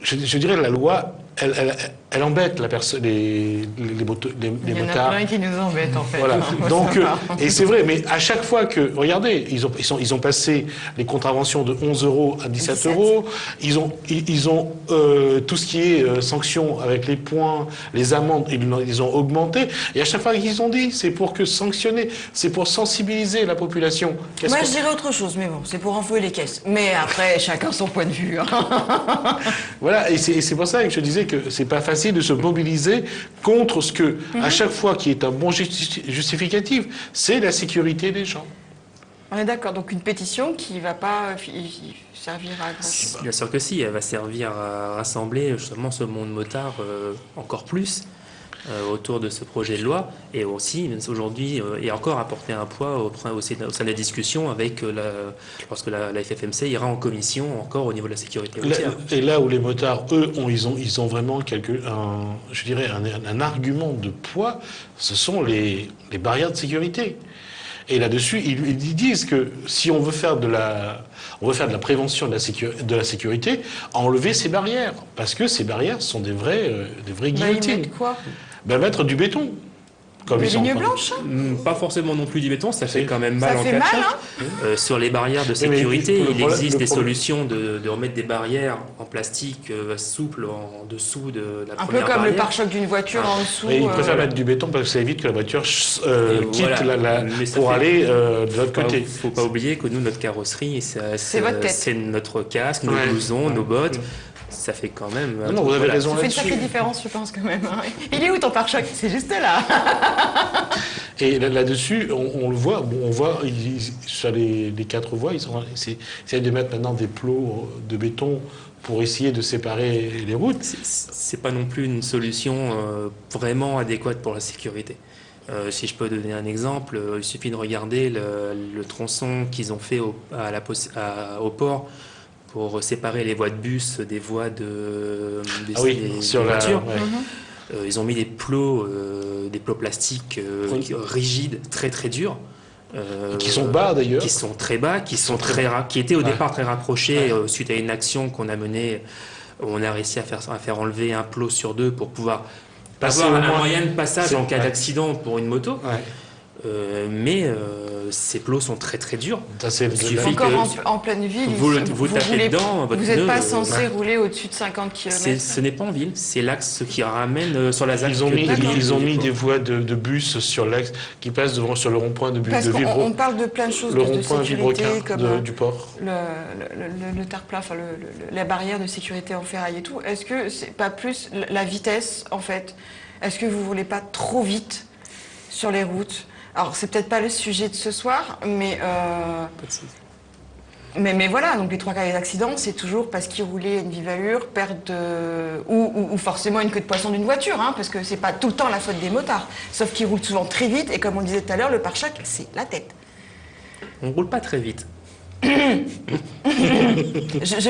je dirais la loi, elle embête la personne, les motards. Il y en a plein qui nous embêtent en fait. Voilà. Donc, et c'est vrai, mais à chaque fois que, regardez, ils ont passé les contraventions de 11 € à 17 €. Ils ont tout ce qui est sanctions avec les points, les amendes, ils ont augmenté. Et à chaque fois qu'ils ont dit, c'est pour que sanctionner, c'est pour sensibiliser la population. Moi, je dirais autre chose, mais bon, c'est pour enfouer les caisses. Mais après, chacun son point de vue. Voilà, et c'est pour ça que je disais que c'est pas facile de se mobiliser contre ce que, à chaque fois qui est un bon justificatif, c'est la sécurité des gens. On est d'accord, donc une pétition qui ne va pas servir à grand chose. Bien sûr que si, elle va servir à rassembler justement ce monde motard encore plus autour de ce projet de loi, et aussi aujourd'hui et encore apporter un poids au sein de la discussion avec lorsque la FFMC ira en commission encore au niveau de la sécurité routière. Et là où les motards, eux, ils ont vraiment un argument de poids, ce sont les barrières de sécurité. Et là-dessus, ils disent que si on veut faire de la prévention de la sécurité, enlever ces barrières, parce que ces barrières sont des vraies guillotines. Ils mettent quoi ? Mettre du béton. Des lignes blanches ? Pas forcément non plus du béton, ça fait quand même mal en fait cas de mal, choc. Sur les barrières de sécurité, il existe des solutions de remettre des barrières en plastique souple en dessous de la première barrière. Un peu comme le pare-choc d'une voiture en dessut. Mais ils préfèrent mettre du béton parce que ça évite que la voiture quitte pour aller de l'autre côté. Il ne faut pas oublier que nous, notre carrosserie, c'est notre casque, nos Ouais. blousons, nos bottes. Ça fait quand même... Non, vous avez raison Ça fait une là-dessus. sacrée différence, je pense, quand même. Il est où ton pare-choc ? C'est juste là. Et là-dessus, on le voit, on voit sur les 4 voies, ils essayent de mettre maintenant des plots de béton pour essayer de séparer les routes. C'est pas non plus une solution vraiment adéquate pour la sécurité. Si je peux donner un exemple, il suffit de regarder le tronçon qu'ils ont fait au port pour séparer les voies de bus des voies des voitures. Ils ont mis des plots plastiques rigides, très très durs. Qui sont bas d'ailleurs. Qui sont très bas, qui étaient au départ très rapprochés suite à une action qu'on a menée. On a réussi à faire enlever un plot sur 2 pour pouvoir avoir un moyen de passage en cas d'accident pour une moto. Mais ces plots sont très très durs. Encore en pleine ville, vous tapez dedans, votre vous n'êtes pneu, pas censé rouler au-dessus de 50 km. Ce n'est pas en ville, c'est l'axe qui ramène sur la ZAC. Ils ont mis des voies de bus sur l'axe qui passent sur le rond-point de Parce qu'on parle de plein de choses le de rond-point sécurité, comme du port. Le tarpla, enfin la barrière de sécurité en ferraille et tout. Est-ce que c'est pas plus la vitesse en fait ? Est-ce que vous voulez pas trop vite sur les routes ? Alors, c'est peut-être pas le sujet de ce soir, mais voilà, donc les 3 cas des accidents, c'est toujours parce qu'ils roulaient à une vive allure, ou forcément une queue de poisson d'une voiture, hein, parce que c'est pas tout le temps la faute des motards. Sauf qu'ils roulent souvent très vite, et comme on disait tout à l'heure, le pare-choc, c'est la tête. On roule pas très vite. Je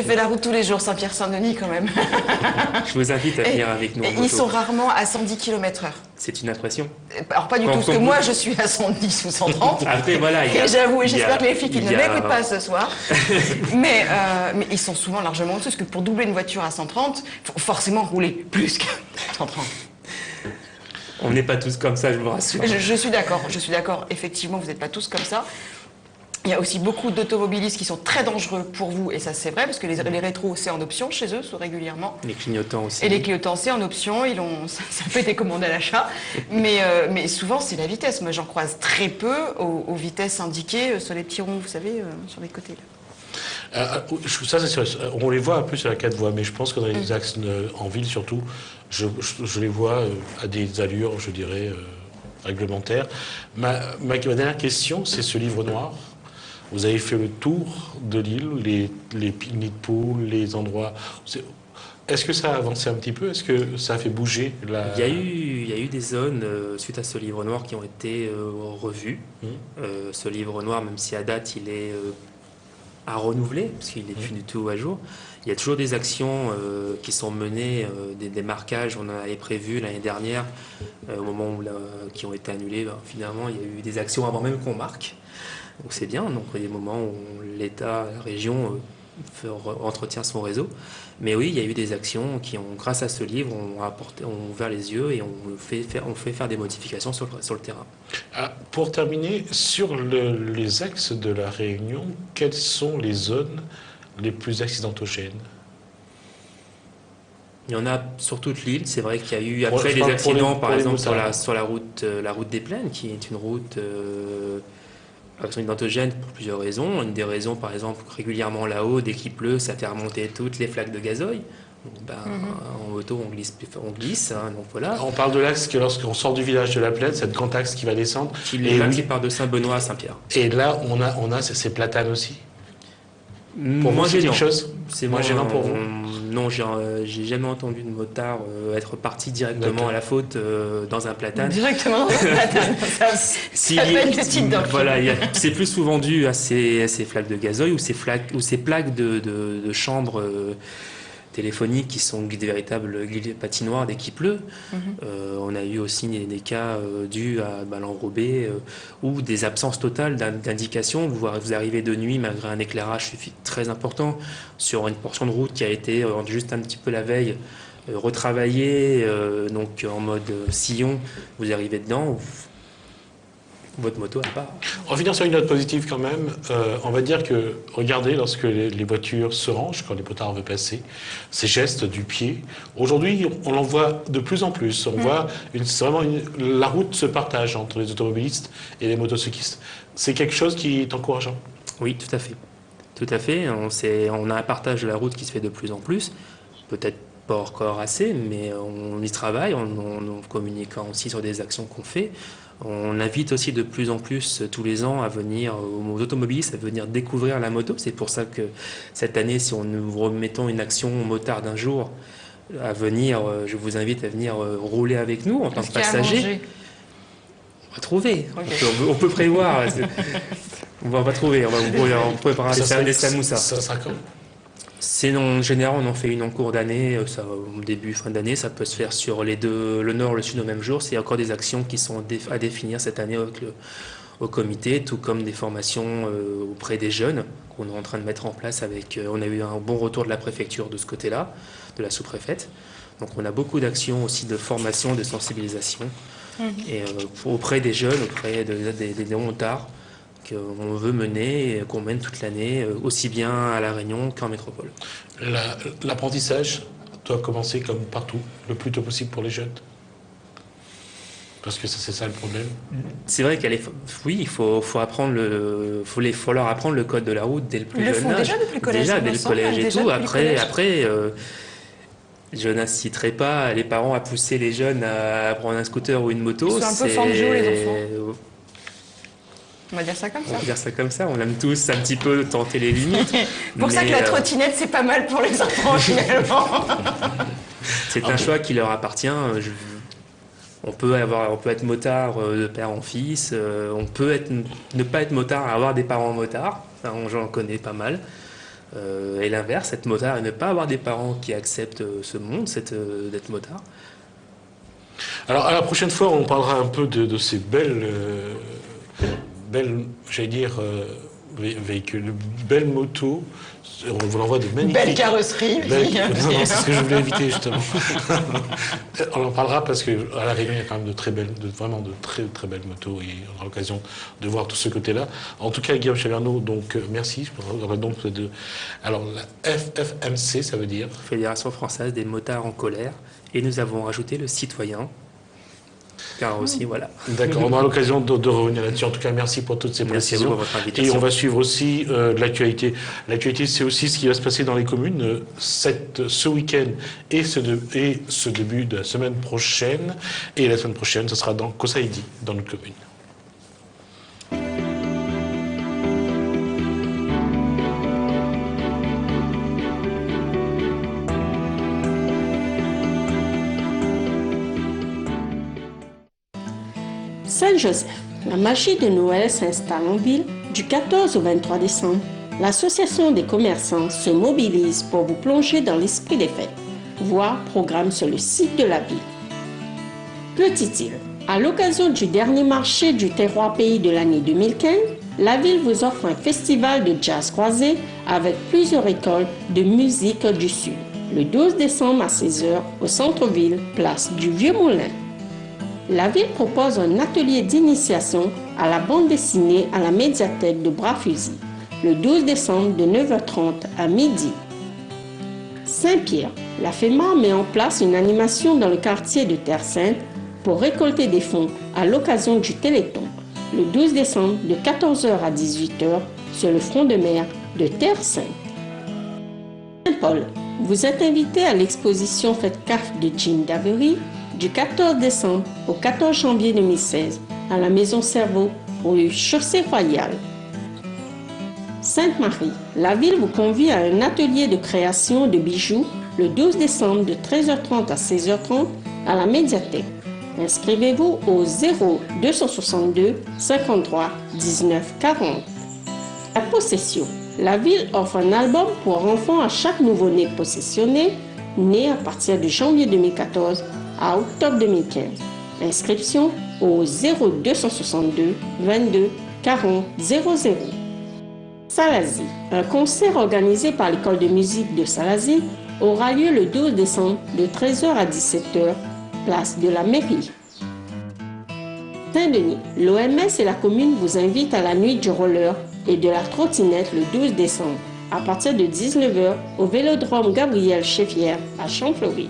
fais la route tous les jours, Saint-Pierre-Saint-Denis quand même. Je vous invite à venir avec nous. Ils sont rarement à 110 km/h. C'est une impression. Alors pas du tout, parce que moi je suis à 110 ou 130. Après voilà. Et j'avoue, j'espère que les filles qui ne m'écoutent pas ce soir. mais ils sont souvent largement au-dessus, parce que pour doubler une voiture à 130, il faut forcément rouler plus que 130. On n'est pas tous comme ça, je vous rassure. Je suis d'accord, effectivement, vous n'êtes pas tous comme ça. Il y a aussi beaucoup d'automobilistes qui sont très dangereux pour vous, et ça c'est vrai, parce que les rétros c'est en option chez eux, régulièrement. Les clignotants aussi. Et les clignotants c'est en option, ça peut être commandé à l'achat, mais souvent c'est la vitesse. Moi j'en croise très peu aux vitesses indiquées sur les petits ronds, vous savez, sur les côtés. Ça, c'est sûr, on les voit un peu sur la 4 voies, mais je pense que dans les axes en ville surtout, je les vois à des allures, je dirais, réglementaires. Ma dernière question, c'est ce livre noir. Vous avez fait le tour de l'île, les nids de poules, les endroits. Est-ce que ça a avancé un petit peu ? Est-ce que ça a fait bouger la... Il y a eu des zones, suite à ce livre noir, qui ont été revues. Ce livre noir, même si à date, il est à renouveler, parce qu'il n'est plus du tout à jour. Il y a toujours des actions qui sont menées, des marquages, on en avait prévu l'année dernière, au moment où qui ont été annulés. Finalement, il y a eu des actions avant même qu'on marque. Donc c'est bien, donc il y a des moments où l'État, la région entretient son réseau. Mais oui, il y a eu des actions qui ont, grâce à ce livre, ont ouvert les yeux et on fait faire des modifications sur le terrain. Pour terminer, sur les axes de la Réunion, quelles sont les zones les plus accidentogènes? Il y en a sur toute l'île. C'est vrai qu'il y a eu après des accidents, par exemple sur la route des Plaines, qui est une route accidentogène pour plusieurs raisons. Une des raisons, par exemple, régulièrement là-haut, dès qu'il pleut, ça fait remonter toutes les flaques de gazoil. Donc, en moto, on glisse, hein, donc voilà. On parle de l'axe que lorsqu'on sort du village de la Plaine, c'est le grand axe qui va descendre. Qui part de Saint-Benoît à Saint-Pierre. Et là, on a ces platanes aussi. Pour moi, c'est quelque chose. C'est moins gênant pour vous. Non, j'ai jamais entendu de motard être parti directement à la faute dans un platane. Directement dans un platane. Ça peut être le type d'un film. Voilà, c'est plus souvent dû à ces flaques de gazoil ou ces plaques de chambres téléphoniques qui sont des véritables patinoires dès qu'il pleut. On a eu aussi des cas dus à l'enrobé ou des absences totales d'indications. Vous arrivez de nuit malgré un éclairage très important sur une portion de route qui a été juste un petit peu la veille retravaillée, donc en mode sillon. Vous arrivez dedans, votre moto elle part. On va finir sur une note positive quand même. On va dire que, regardez, lorsque les voitures se rangent, quand les motards veulent passer, ces gestes du pied, aujourd'hui, on en voit de plus en plus. On voit la route se partage entre les automobilistes et les motocyclistes. C'est quelque chose qui est encourageant. Oui, tout à fait. Tout à fait. On a un partage de la route qui se fait de plus en plus. Peut-être pas encore assez, mais on y travaille en communiquant aussi sur des actions qu'on fait. On invite aussi de plus en plus tous les ans aux automobilistes à venir découvrir la moto. C'est pour ça que cette année, si nous remettons une action motard d'un jour à venir, je vous invite à venir rouler avec nous en tant que passager. On va trouver. Okay. On peut prévoir. On va trouver. On préparera des samoussas. Ça sera quand? En général, on en fait une en cours d'année, au début, fin d'année. Ça peut se faire sur le nord, le sud au même jour. C'est encore des actions qui sont à définir cette année au comité, tout comme des formations auprès des jeunes qu'on est en train de mettre en place. On a eu un bon retour de la préfecture de ce côté-là, de la sous-préfète. Donc on a beaucoup d'actions aussi de formation, de sensibilisation, et auprès des jeunes, auprès des motards, qu'on veut mener et qu'on mène toute l'année, aussi bien à La Réunion qu'en métropole. L'apprentissage doit commencer comme partout, le plus tôt possible pour les jeunes. Parce que c'est ça le problème. C'est vrai il faut leur apprendre le code de la route dès le plus jeune âge. Déjà depuis le collège. Dès le collège et tout. Après, je n'inciterai pas les parents à pousser les jeunes à prendre un scooter ou une moto. Ils sont un peu fangio, les enfants. On va dire ça comme ça. On va dire ça comme ça. On aime tous un petit peu tenter les limites. Pour ça que la trottinette, c'est pas mal pour les enfants, finalement. C'est un choix qui leur appartient. On peut être motard de père en fils. On peut ne pas être motard et avoir des parents motards. J'en connais pas mal. Et l'inverse, être motard et ne pas avoir des parents qui acceptent ce monde, d'être motard. Alors, à la prochaine fois, on parlera un peu de ces belles, j'allais dire, véhicules, belles motos. On vous l'envoie de magnifiques... Belle carrosserie. Non, c'est ce que je voulais éviter, justement. On en parlera parce qu'à La Réunion, il y a quand même vraiment de très, très belles motos et on aura l'occasion de voir tout ce côté-là. En tout cas, Guillaume Chabernaud, donc merci. Alors, la FFMC, ça veut dire Fédération Française des Motards en Colère. Et nous avons rajouté le citoyen. Car aussi, voilà. D'accord, on aura l'occasion de revenir là-dessus. En tout cas, merci pour toutes ces précisions. Merci pour votre invitation. Et on va suivre aussi l'actualité. L'actualité, c'est aussi ce qui va se passer dans les communes ce week-end et ce début de la semaine prochaine. Et la semaine prochaine, ce sera dans Kosaïdi, dans notre commune. Saint-Joseph, la magie de Noël s'installe en ville du 14 au 23 décembre. l'association des commerçants se mobilise pour vous plonger dans l'esprit des fêtes. Voir programme sur le site de la ville. Petite-Île. À l'occasion du dernier marché du terroir pays de l'année 2015, la ville vous offre un festival de jazz croisé avec plusieurs écoles de musique du Sud. Le 12 décembre à 16h au centre-ville, place du Vieux-Moulin. La ville propose un atelier d'initiation à la bande dessinée à la médiathèque de Bras-Fusil, le 12 décembre de 9h30 à midi. Saint-Pierre, la FEMA met en place une animation dans le quartier de Terre-Sainte pour récolter des fonds à l'occasion du Téléthon, le 12 décembre de 14h à 18h sur le front de mer de Terre-Sainte. Saint-Paul, vous êtes invité à l'exposition Fête CAF de Jean d'Avery du 14 décembre au 14 janvier 2016 à la Maison Cerveau, rue Chaussée Royale. Sainte-Marie, la ville vous convie à un atelier de création de bijoux le 12 décembre de 13h30 à 16h30 à la médiathèque. Inscrivez-vous au 0262 53 19 40. La possession. La ville offre un album pour enfants à chaque nouveau-né possessionné, né à partir de janvier 2014 à octobre 2015. Inscription au 0262 22 40 00. Salazie. Un concert organisé par l'école de musique de Salazie aura lieu le 12 décembre de 13h à 17h, place de la mairie. Saint-Denis. L'OMS et la commune vous invitent à la nuit du roller et de la trottinette le 12 décembre, à partir de 19h au Vélodrome Gabriel Cheffière à Champfleury.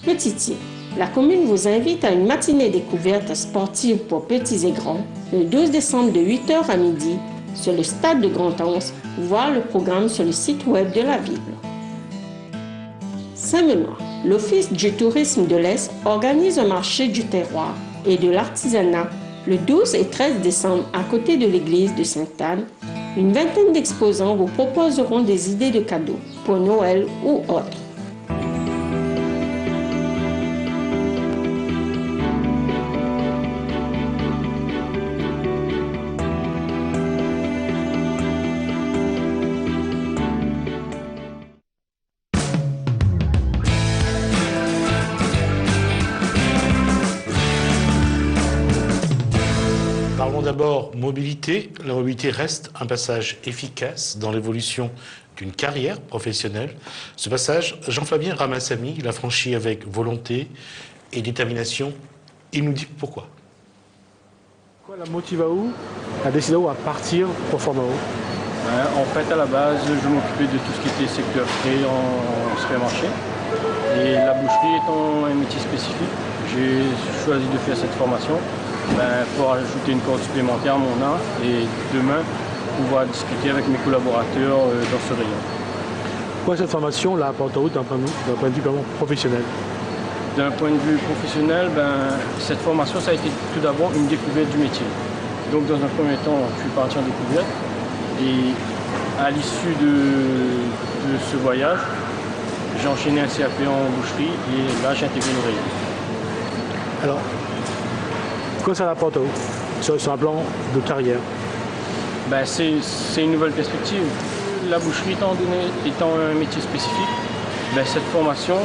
Petite-Île. La commune vous invite à une matinée découverte sportive pour petits et grands le 12 décembre de 8h à midi sur le stade de Grand-Anse. Voir le programme sur le site web de la ville. Saint-Benoît. L'Office du tourisme de l'Est organise un marché du terroir et de l'artisanat le 12 et 13 décembre à côté de l'église de Sainte-Anne. Une vingtaine d'exposants vous proposeront des idées de cadeaux pour Noël ou autres. D'abord, mobilité. La mobilité reste un passage efficace dans l'évolution d'une carrière professionnelle. Ce passage, Jean-Fabien Ramassamy l'a franchi avec volonté et détermination. Il nous dit pourquoi. Quoi la motive à décider à partir pour Formao? En fait, à la base, je m'occupais de tout ce qui était secteur frais en supermarché. Et la boucherie étant un métier spécifique, j'ai choisi de faire cette formation pour ajouter une corde supplémentaire à mon art et demain pouvoir discuter avec mes collaborateurs dans ce rayon. Pourquoi cette formation l'a apporté d'un point de vue professionnel? D'un point de vue professionnel, cette formation ça a été tout d'abord une découverte du métier. Donc dans un premier temps, je suis parti en découverte et à l'issue de ce voyage, j'ai enchaîné un CAP en boucherie et là j'ai intégré le rayon. Alors, quoi ça l'apporte sur un plan de carrière? C'est une nouvelle perspective. La boucherie étant un métier spécifique, cette formation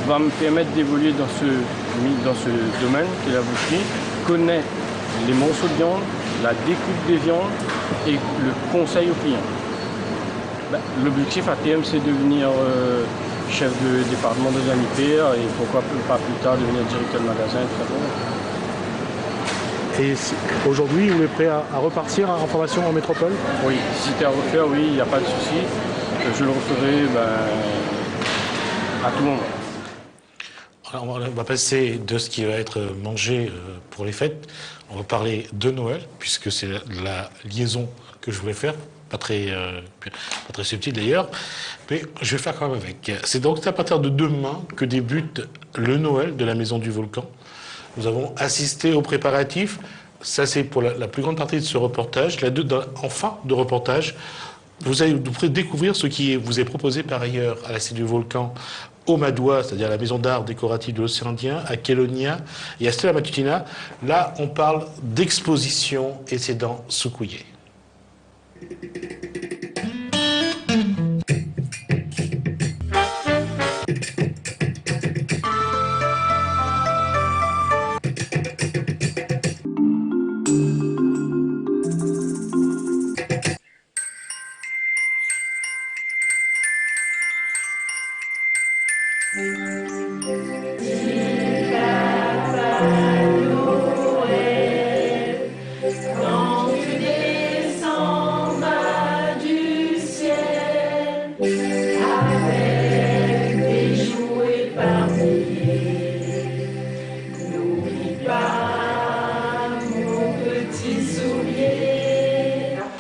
va me permettre d'évoluer dans ce domaine qui est la boucherie, connaître les morceaux de viande, la découpe des viandes et le conseil aux clients. L'objectif à terme c'est de devenir chef de département de un hyper et pourquoi pas plus tard devenir directeur de magasin. Et aujourd'hui, vous êtes prêt à repartir en formation en métropole? Oui, si c'était à refaire, oui, il n'y a pas de souci. Je le referai à tout moment. Alors, on va passer de ce qui va être mangé pour les fêtes. On va parler de Noël, puisque c'est la liaison que je voulais faire. Pas très subtil d'ailleurs, mais je vais faire quand même avec. C'est donc à partir de demain que débute le Noël de la Maison du Volcan. Nous avons assisté aux préparatifs. Ça, c'est pour la plus grande partie de ce reportage. En fin de reportage, vous pourrez découvrir ce qui vous est proposé par ailleurs à la Cité du Volcan, au Madoua, c'est-à-dire la maison d'art décorative de l'Océan Indien, à Kélonia et à Stella Matutina. Là, on parle d'exposition et c'est dans Soukouye.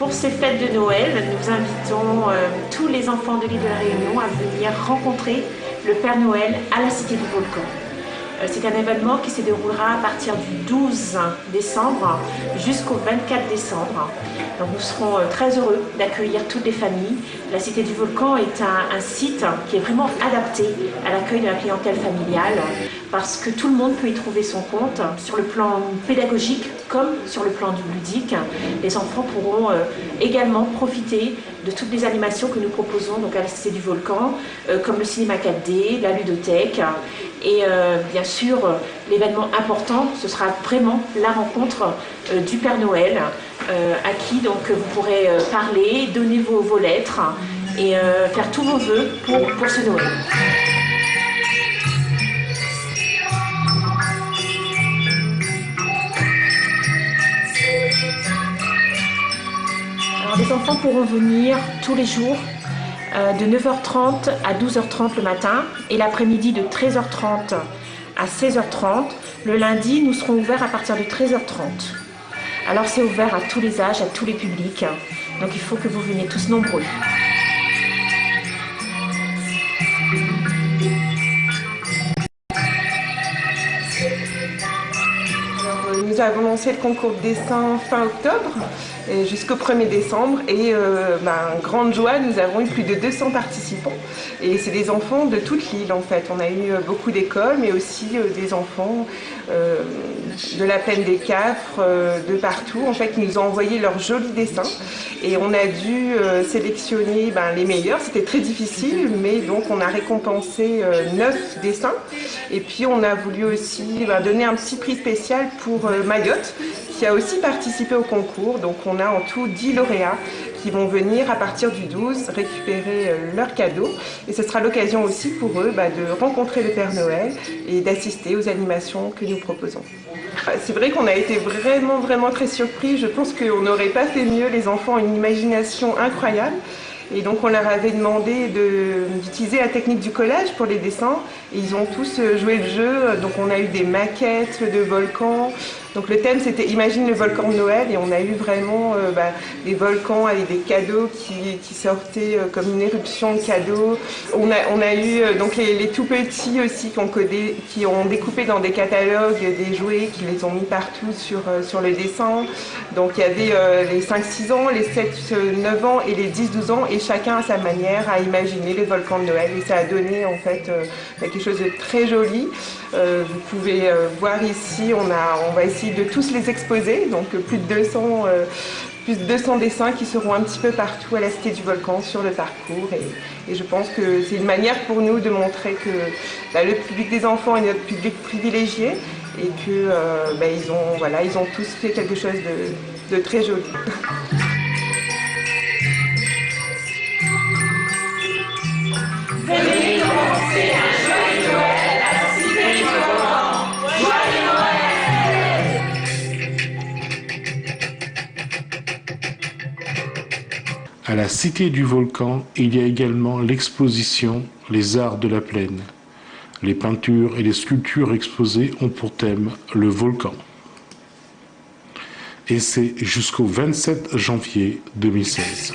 pour ces fêtes de Noël, nous invitons tous les enfants de l'île de la Réunion à venir rencontrer le Père Noël à la Cité du Volcan. C'est un événement qui se déroulera à partir du 12 décembre jusqu'au 24 décembre. Donc nous serons très heureux d'accueillir toutes les familles. La Cité du Volcan est un site qui est vraiment adapté à l'accueil de la clientèle familiale parce que tout le monde peut y trouver son compte sur le plan pédagogique comme sur le plan du ludique. Les enfants pourront également profiter de toutes les animations que nous proposons donc à la Cité du Volcan, comme le cinéma 4D, la ludothèque. Et bien sûr, l'événement important, ce sera vraiment la rencontre du Père Noël, à qui donc vous pourrez parler, donner vos lettres et faire tous vos vœux pour ce Noël. Alors, les enfants pourront venir tous les jours de 9h30 à 12h30 le matin et l'après-midi de 13h30 à 16h30. Le lundi, nous serons ouverts à partir de 13h30. Alors c'est ouvert à tous les âges, à tous les publics. Donc il faut que vous veniez tous nombreux. Nous avons lancé le concours de dessin fin octobre jusqu'au 1er décembre et grande joie, nous avons eu plus de 200 participants et c'est des enfants de toute l'île en fait. On a eu beaucoup d'écoles mais aussi des enfants de la plaine des Cafres, de partout en fait qui nous ont envoyé leurs jolis dessins et on a dû sélectionner les meilleurs. C'était très difficile mais donc on a récompensé 9 dessins et puis on a voulu aussi donner un petit prix spécial pour Mayotte qui a aussi participé au concours. Donc on a en tout 10 lauréats qui vont venir à partir du 12 récupérer leurs cadeaux et ce sera l'occasion aussi pour eux de rencontrer le Père Noël et d'assister aux animations que nous proposons. C'est vrai qu'on a été vraiment très surpris. Je pense qu'on n'aurait pas fait mieux. Les enfants ont une imagination incroyable. Et donc on leur avait demandé d'utiliser la technique du collage pour les dessins et ils ont tous joué le jeu. Donc on a eu des maquettes de volcans. Donc le thème c'était Imagine le volcan de Noël et on a eu vraiment des volcans avec des cadeaux qui sortaient comme une éruption de cadeaux. On a eu donc les tout petits aussi qui ont découpé dans des catalogues des jouets, qui les ont mis partout sur le dessin. Donc il y avait les 5-6 ans, les 7-9 ans et les 10-12 ans et chacun à sa manière a imaginé le volcan de Noël et ça a donné en fait quelque chose de très joli. Vous pouvez voir ici, on va essayer de tous les exposer, donc plus de 200 dessins qui seront un petit peu partout à la Cité du Volcan sur le parcours et je pense que c'est une manière pour nous de montrer que le public des enfants est notre public privilégié et que ils ont tous fait quelque chose de très joli. Venez commencer un joyeux Noël à la Cité du Volcan. Joyeux Noël! À la Cité du Volcan, il y a également l'exposition Les Arts de la Plaine. Les peintures et les sculptures exposées ont pour thème le volcan. Et c'est jusqu'au 27 janvier 2016.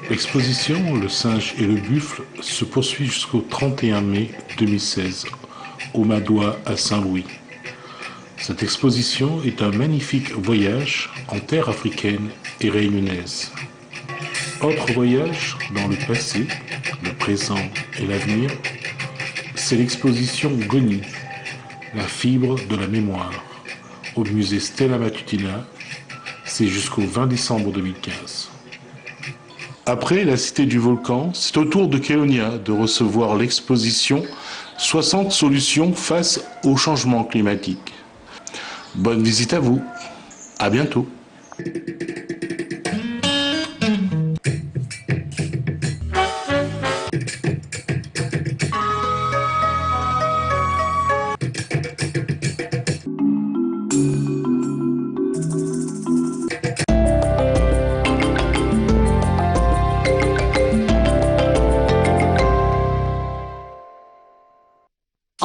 L'exposition Le singe et le buffle se poursuit jusqu'au 31 mai 2016 au Madois à Saint-Louis. Cette exposition est un magnifique voyage en terre africaine et réunionnaise. Autre voyage dans le passé, le présent et l'avenir, c'est l'exposition Goni, la fibre de la mémoire, au musée Stella Matutina. C'est jusqu'au 20 décembre 2015. Après la Cité du Volcan, c'est au tour de Kéonia de recevoir l'exposition 60 solutions face au changement climatique. Bonne visite à vous. À bientôt.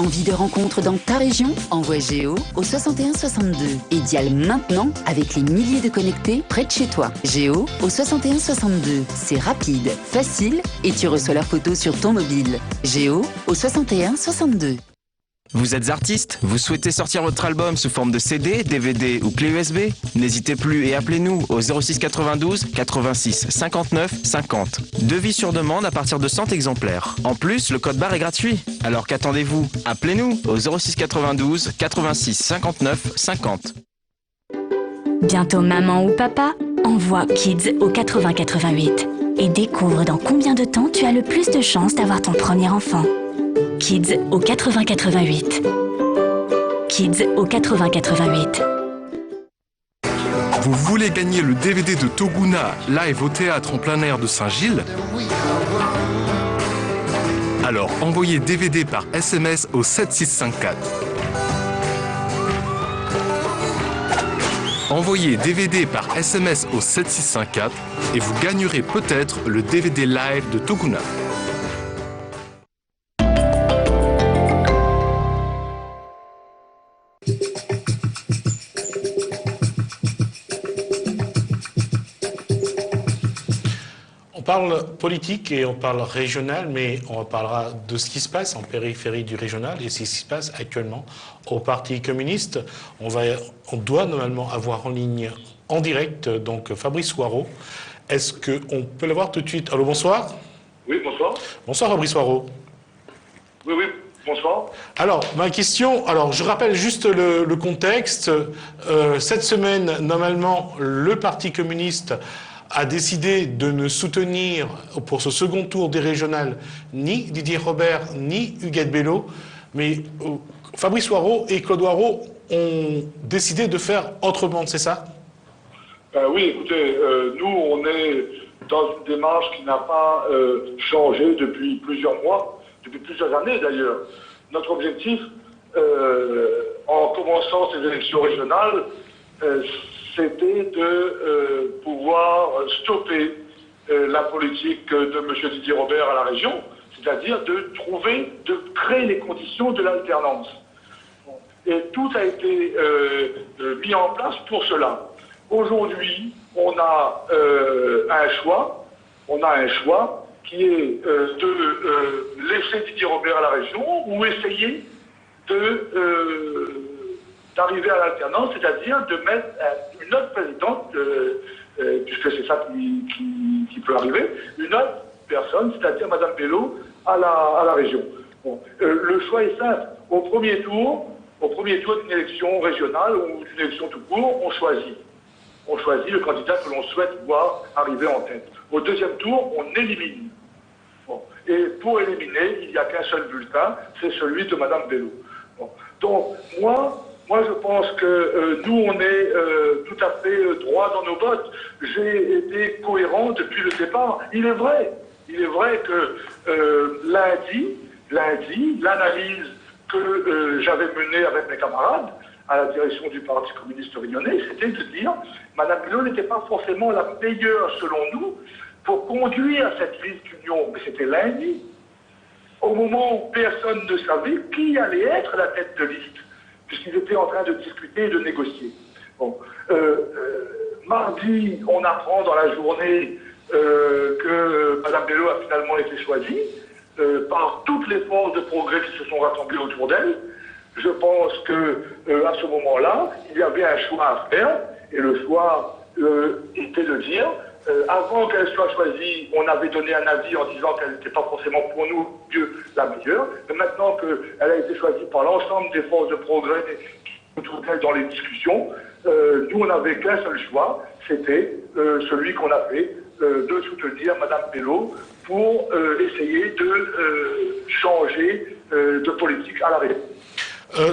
Envie de rencontre dans ta région? Envoie Géo au 61 62 et diale maintenant avec les milliers de connectés près de chez toi. Géo au 61 62. C'est rapide, facile et tu reçois leurs photos sur ton mobile. Géo au 61 62. Vous êtes artiste? Vous souhaitez sortir votre album sous forme de CD, DVD ou clé USB? N'hésitez plus et appelez-nous au 06 92 86 59 50. Devis sur demande à partir de 100 exemplaires. En plus, le code barre est gratuit. Alors qu'attendez-vous? Appelez-nous au 06 92 86 59 50. Bientôt maman ou papa? Envoie Kids au 80 88 et découvre dans combien de temps tu as le plus de chances d'avoir ton premier enfant. Kids au 80 88. Kids au 80 88. Vous voulez gagner le DVD de Toguna, live au théâtre en plein air de Saint-Gilles? Alors envoyez DVD par SMS au 7654. Envoyez DVD par SMS au 7654 et vous gagnerez peut-être le DVD live de Toguna. On parle politique et on parle régional, mais on parlera de ce qui se passe en périphérie du régional et ce qui se passe actuellement au Parti communiste. On doit normalement avoir en ligne, en direct, donc Fabrice Waro. Est-ce qu'on peut l'avoir tout de suite? Allô, bonsoir. Oui, bonsoir. Bonsoir Fabrice Waro. Oui, bonsoir. Alors, ma question, je rappelle juste le contexte. Cette semaine, normalement, le Parti communiste a décidé de ne soutenir pour ce second tour des régionales ni Didier Robert ni Huguette Bello, mais Fabrice Waro et Claude Waro ont décidé de faire autrement, c'est ça? Oui, écoutez, nous on est dans une démarche qui n'a pas changé depuis plusieurs mois, depuis plusieurs années d'ailleurs. Notre objectif, en commençant ces élections régionales, c'était de pouvoir stopper la politique de M. Didier Robert à la région, c'est-à-dire de créer les conditions de l'alternance. Et tout a été mis en place pour cela. Aujourd'hui, on a un choix qui est de laisser Didier Robert à la région ou essayer d'arriver à l'alternance, c'est-à-dire de mettre une autre présidente, puisque c'est ça qui peut arriver, une autre personne, c'est-à-dire Mme Bello, à la région. Bon. Le choix est simple. Au premier tour d'une élection régionale ou d'une élection tout court, on choisit le candidat que l'on souhaite voir arriver en tête. Au deuxième tour, on élimine. Bon. Et pour éliminer, il n'y a qu'un seul bulletin, c'est celui de Mme Bello. Bon. Donc, moi, je pense que nous, on est tout à fait droit dans nos bottes. J'ai été cohérent depuis le départ. Il est vrai que lundi, l'analyse que j'avais menée avec mes camarades à la direction du Parti communiste réunionnais, c'était de dire Mme Bello n'était pas forcément la meilleure, selon nous, pour conduire cette liste d'union. Mais c'était lundi, au moment où personne ne savait qui allait être la tête de liste, puisqu'ils étaient en train de discuter et de négocier. Bon. Mardi, on apprend dans la journée que Mme Bello a finalement été choisie par toutes les forces de progrès qui se sont rassemblées autour d'elle. Je pense qu'à ce moment-là, il y avait un choix à faire, et le choix était de dire, avant qu'elle soit choisie, on avait donné un avis en disant qu'elle n'était pas forcément pour nous la meilleure, mais maintenant qu'elle a été choisie par l'ensemble des forces de progrès qui sont autour d'elle dans les discussions, nous on n'avait qu'un seul choix, c'était celui qu'on a fait, de soutenir Mme Bello pour essayer de changer de politique à la région.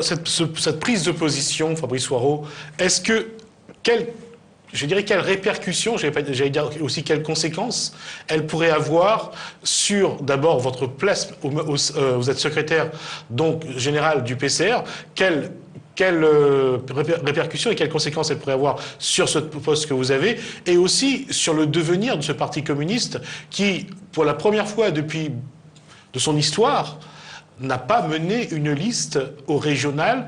Cette prise de position, Fabrice Waro, est-ce que quelles répercussions, j'allais dire aussi quelles conséquences, elle pourrait avoir sur d'abord votre place, vous êtes secrétaire donc général du PCR, quelles répercussions et quelles conséquences elle pourrait avoir sur ce poste que vous avez, et aussi sur le devenir de ce Parti communiste qui, pour la première fois de son histoire, n'a pas mené une liste au régional,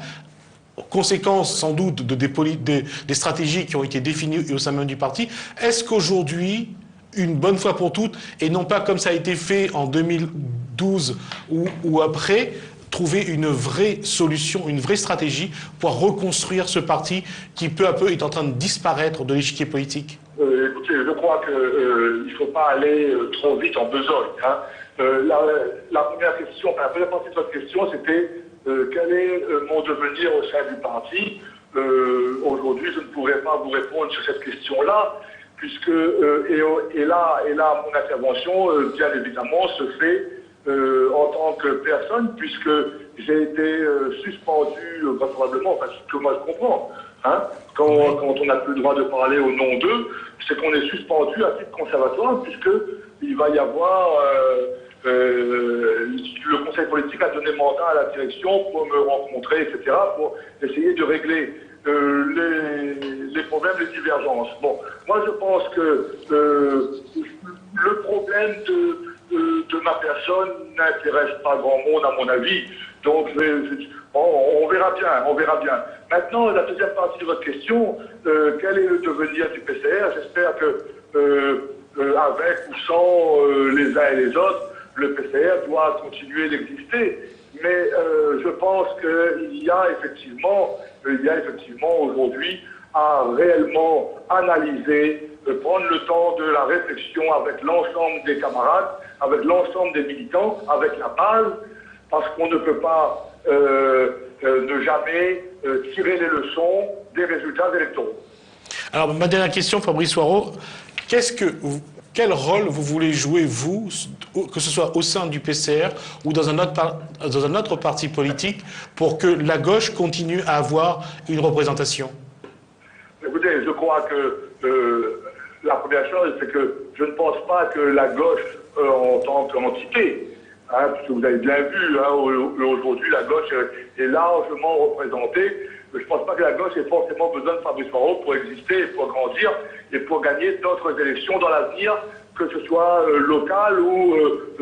conséquence sans doute des stratégies qui ont été définies au sein même du parti. Est-ce qu'aujourd'hui, une bonne fois pour toutes, et non pas comme ça a été fait en 2012 ou après, trouver une vraie solution, une vraie stratégie pour reconstruire ce parti qui peu à peu est en train de disparaître de l'échiquier politique? Écoutez, je crois qu'il ne faut pas aller trop vite en besogne. Hein. La première question, enfin, la première partie de votre question, c'était quel est mon devenir au sein du parti. Aujourd'hui, je ne pourrais pas vous répondre sur cette question-là, puisque, et là, mon intervention, bien évidemment, se fait en tant que personne, puisque j'ai été suspendu, probablement, enfin, ce que moi je comprends. Hein, quand on n'a plus le droit de parler au nom d'eux, c'est qu'on est suspendu à titre conservatoire, puisqu'il va y avoir... le conseil politique a donné mandat à la direction pour me rencontrer, etc., pour essayer de régler les problèmes, les divergences. Bon, moi je pense que le problème de ma personne n'intéresse pas grand monde à mon avis, donc on verra bien. Maintenant, la deuxième partie de votre question, quel est le devenir du PCR? J'espère que avec ou sans les uns et les autres, le PCR doit continuer d'exister. Mais je pense qu'il y a effectivement aujourd'hui à réellement analyser, prendre le temps de la réflexion avec l'ensemble des camarades, avec l'ensemble des militants, avec la base, parce qu'on ne peut pas ne jamais tirer les leçons des résultats électoraux. Alors, ma dernière question, Fabrice Soireau, quel rôle vous voulez jouer, vous, que ce soit au sein du PCR ou dans un autre parti politique, pour que la gauche continue à avoir une représentation? Écoutez, je crois que la première chose, c'est que je ne pense pas que la gauche, en tant qu'entité, hein, puisque vous avez bien vu, hein, aujourd'hui la gauche est largement représentée. Je ne pense pas que la gauche ait forcément besoin de Fabrice Soireau pour exister, pour grandir et pour gagner d'autres élections dans l'avenir, que ce soit local ou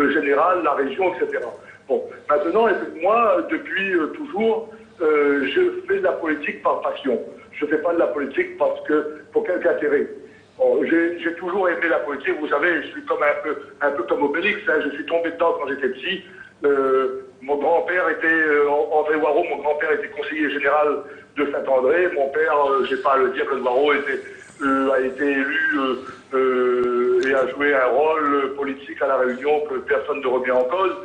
général, la région, etc. Bon, maintenant, moi, depuis toujours, je fais de la politique par passion. Je ne fais pas de la politique pour quelque intérêt. Bon, j'ai toujours aimé la politique. Vous savez, je suis comme un peu comme Obélix. Hein, je suis tombé dedans quand j'étais petit. Mon grand-père était, André Warraud, mon grand-père était conseiller général de Saint-André. Mon père, je n'ai pas à le dire, que Warraud a été élu et a joué un rôle politique à La Réunion que personne ne remet en cause.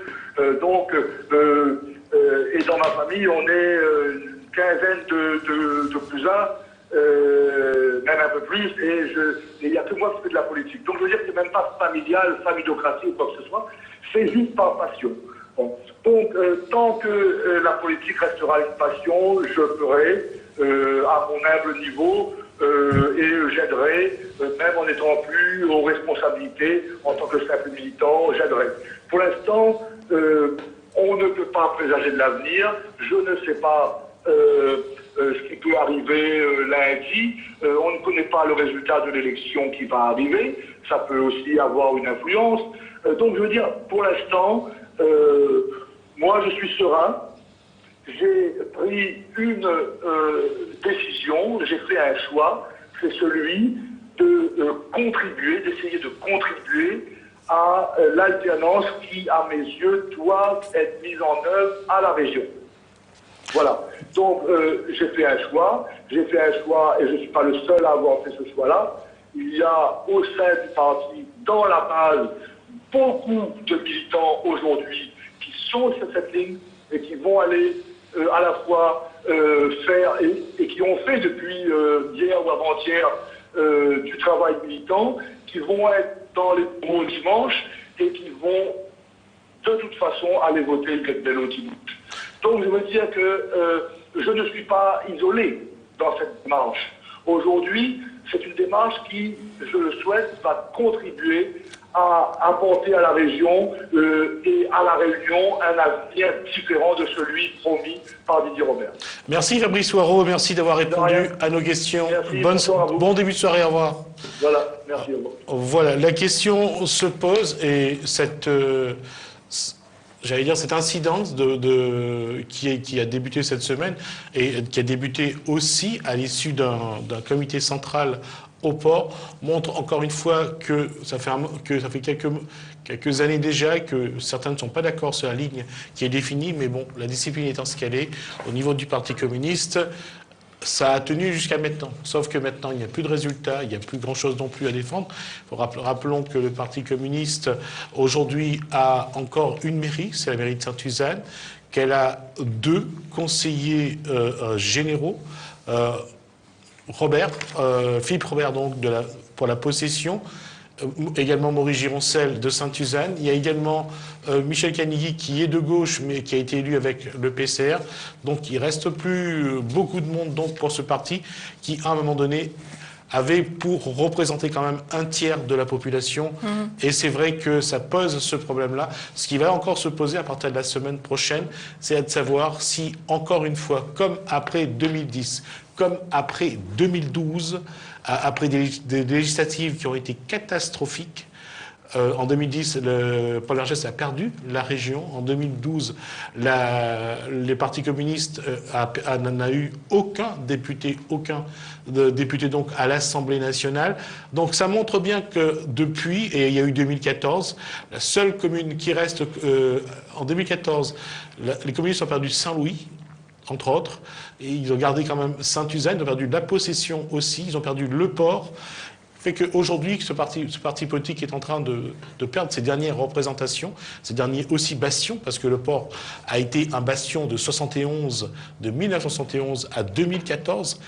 Et dans ma famille, on est une quinzaine de cousins, même un peu plus, et il n'y a que moi qui fais de la politique. Donc je veux dire que c'est même pas familial, familiocratie ou quoi que ce soit, c'est juste par passion. Bon. Donc tant que la politique restera une passion, je ferai à mon humble niveau et j'aiderai, même en n'étant plus aux responsabilités en tant que simple militant, j'aiderai. Pour l'instant, on ne peut pas présager de l'avenir. Je ne sais pas ce qui peut arriver lundi. On ne connaît pas le résultat de l'élection qui va arriver. Ça peut aussi avoir une influence. Donc je veux dire, pour l'instant, moi je suis serein. J'ai pris une décision, j'ai fait un choix, c'est celui de contribuer, d'essayer de contribuer à l'alternance qui, à mes yeux, doit être mise en œuvre à la région. Voilà. Donc, j'ai fait un choix et je ne suis pas le seul à avoir fait ce choix-là. Il y a au sein du parti, dans la base, beaucoup de militants aujourd'hui qui sont sur cette ligne et qui vont aller à la fois faire et qui ont fait depuis hier ou avant-hier du travail militant, qui vont être dans les bureaux dimanche et qui vont de toute façon aller voter le Bello dimanche. Donc je veux dire que je ne suis pas isolé dans cette démarche. Aujourd'hui, c'est une démarche qui, je le souhaite, va contribuer à apporter à la région et à la Réunion un avenir différent de celui promis par Didier Robert. Merci Fabrice Soireau, merci d'avoir répondu à nos questions. Bon début de soirée, au revoir. Voilà, merci. Au revoir. Voilà, la question se pose et j'allais dire, cette incidence qui a débuté cette semaine et qui a débuté aussi à l'issue d'un comité central au port montre encore une fois que ça fait quelques années déjà que certains ne sont pas d'accord sur la ligne qui est définie, mais bon, la discipline étant ce qu'elle est, au niveau du Parti communiste, ça a tenu jusqu'à maintenant. Sauf que maintenant, il n'y a plus de résultats, il n'y a plus grand-chose non plus à défendre. Rappelons que le Parti communiste, aujourd'hui, a encore une mairie, c'est la mairie de Sainte-Suzanne, qu'elle a 2 conseillers généraux, Philippe Robert donc, pour la possession, également Maurice Gironcel de Sainte-Suzanne. Il y a également Michel Canigui qui est de gauche mais qui a été élu avec le PCR. Donc il ne reste plus beaucoup de monde donc, pour ce parti qui, à un moment donné, avait pour représenter quand même un tiers de la population. Et c'est vrai que ça pose ce problème-là. Ce qui va encore se poser à partir de la semaine prochaine, c'est de savoir si, encore une fois, comme après 2010, comme après 2012, après des législatives qui ont été catastrophiques. En 2010, Paul Vergès a perdu la région. En 2012, les partis communistes n'en a eu aucun député donc à l'Assemblée nationale. Donc ça montre bien que depuis, et il y a eu 2014, la seule commune qui reste en 2014, les communistes ont perdu Saint-Louis, entre autres, et ils ont gardé quand même Sainte-Suzanne, ils ont perdu la possession aussi, ils ont perdu le port. Fait qu'aujourd'hui, ce parti politique est en train de perdre ses dernières représentations, ses derniers aussi bastions, parce que le port a été un bastion de 1971 à 2014,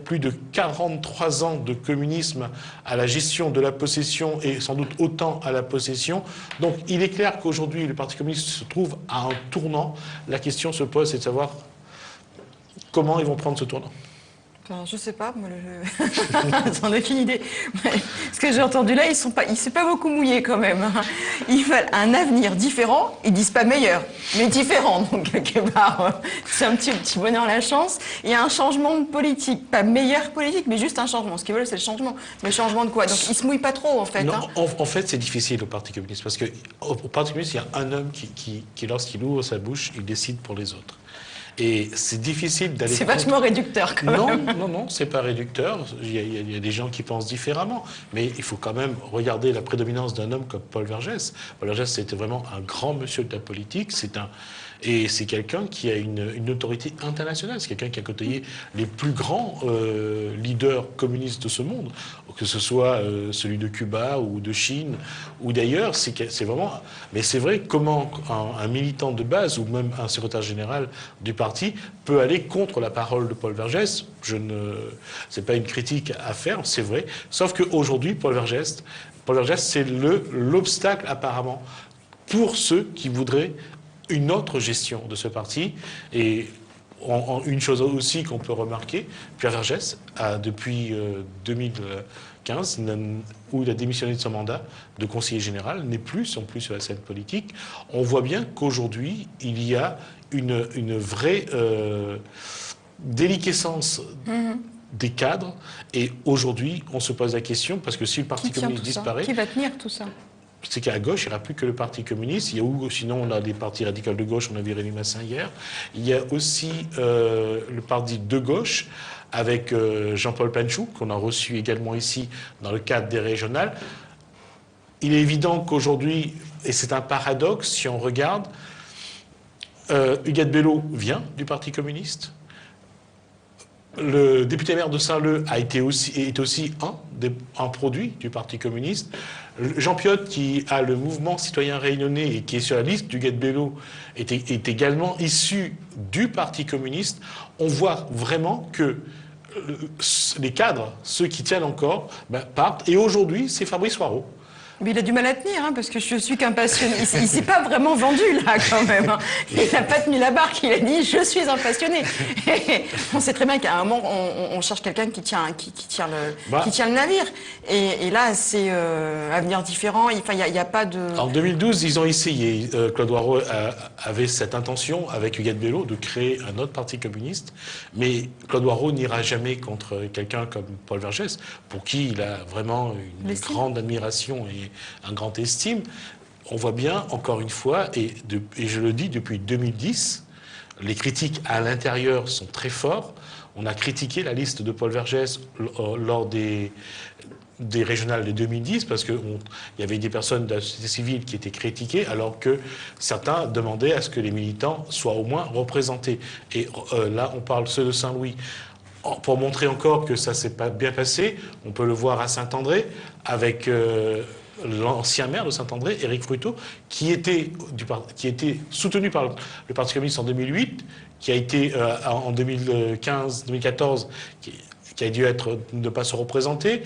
plus de 43 ans de communisme à la gestion de la possession et sans doute autant à la possession. Donc il est clair qu'aujourd'hui, le Parti communiste se trouve à un tournant. La question se pose, c'est de savoir comment ils vont prendre ce tournant. Enfin, je sais pas, moi, j'en ai aucune idée. Ce que j'ai entendu là, il s'est pas beaucoup mouillé quand même. Ils veulent un avenir différent, ils disent pas meilleur, mais différent. Donc quelque part, c'est un petit bonheur la chance. Il y a un changement de politique, pas meilleur politique, mais juste un changement. Ce qu'ils veulent, c'est le changement. Mais changement de quoi? Donc ils se mouillent pas trop en fait. Non, en fait, c'est difficile au Parti communiste, parce qu'au Parti communiste, il y a un homme qui lorsqu'il ouvre sa bouche, il décide pour les autres. Et c'est difficile d'aller... C'est vachement réducteur quand même. Non, c'est pas réducteur. Il y a des gens qui pensent différemment. Mais il faut quand même regarder la prédominance d'un homme comme Paul Vergès. Paul Vergès, c'était vraiment un grand monsieur de la politique. Et c'est quelqu'un qui a une autorité internationale. C'est quelqu'un qui a côtoyé les plus grands leaders communistes de ce monde, que ce soit celui de Cuba ou de Chine ou d'ailleurs. C'est vraiment... Mais c'est vrai, comment un militant de base ou même un secrétaire général du parti peut aller contre la parole de Paul Vergès. C'est pas une critique à faire, c'est vrai. Sauf qu'aujourd'hui, Paul Vergès, c'est l'obstacle apparemment pour ceux qui voudraient une autre gestion de ce parti. Et une chose aussi qu'on peut remarquer, Pierre Vergès a depuis 2015, où il a démissionné de son mandat de conseiller général, n'est plus sur la scène politique. On voit bien qu'aujourd'hui, il y a une vraie déliquescence des cadres. Et aujourd'hui, on se pose la question, parce que si le Parti communiste disparaît... Qui va tenir tout ça? C'est qu'à gauche, il n'y aura plus que le Parti communiste. Il y a sinon, on a des partis radicaux de gauche, on a vu Rémi Massin hier. Il y a aussi le parti de gauche, avec Jean-Paul Planchou, qu'on a reçu également ici dans le cadre des régionales. Il est évident qu'aujourd'hui, et c'est un paradoxe, si on regarde, Huguette Bello vient du Parti communiste. Le député maire de Saint-Leu est aussi un produit du Parti communiste. Jean Piotte, qui a le mouvement citoyen réunionnais et qui est sur la liste d'Huguette Bello, est également issu du Parti communiste. On voit vraiment que les cadres, ceux qui tiennent encore, partent. Et aujourd'hui, c'est Fabrice Waraud. Mais il a du mal à tenir, parce que je suis qu'un passionné. Il ne s'est pas vraiment vendu, là, quand même. Il n'a pas tenu la barque, il a dit « je suis un passionné ». On sait très bien qu'à un moment, on cherche quelqu'un qui tient le navire. Et là, c'est avenir différent, il n'y a pas de... En 2012, ils ont essayé, Claude Waraud avait cette intention, avec Huguette Bello, de créer un autre parti communiste. Mais Claude Waraud n'ira jamais contre quelqu'un comme Paul Vergès, pour qui il a vraiment une grande admiration et un grand estime. on voit bien, encore une fois, et je le dis depuis 2010, les critiques à l'intérieur sont très forts. On a critiqué la liste de Paul Vergès lors des régionales de 2010 parce qu'il y avait des personnes de la société civile qui étaient critiquées alors que certains demandaient à ce que les militants soient au moins représentés. Et là, on parle ceux de Saint-Louis. Pour montrer encore que ça s'est pas bien passé, on peut le voir à Saint-André avec l'ancien maire de Saint-André, Éric Fruteau, qui était soutenu par le Parti communiste en 2008, qui a été en 2015-2014, qui a dû ne pas se représenter.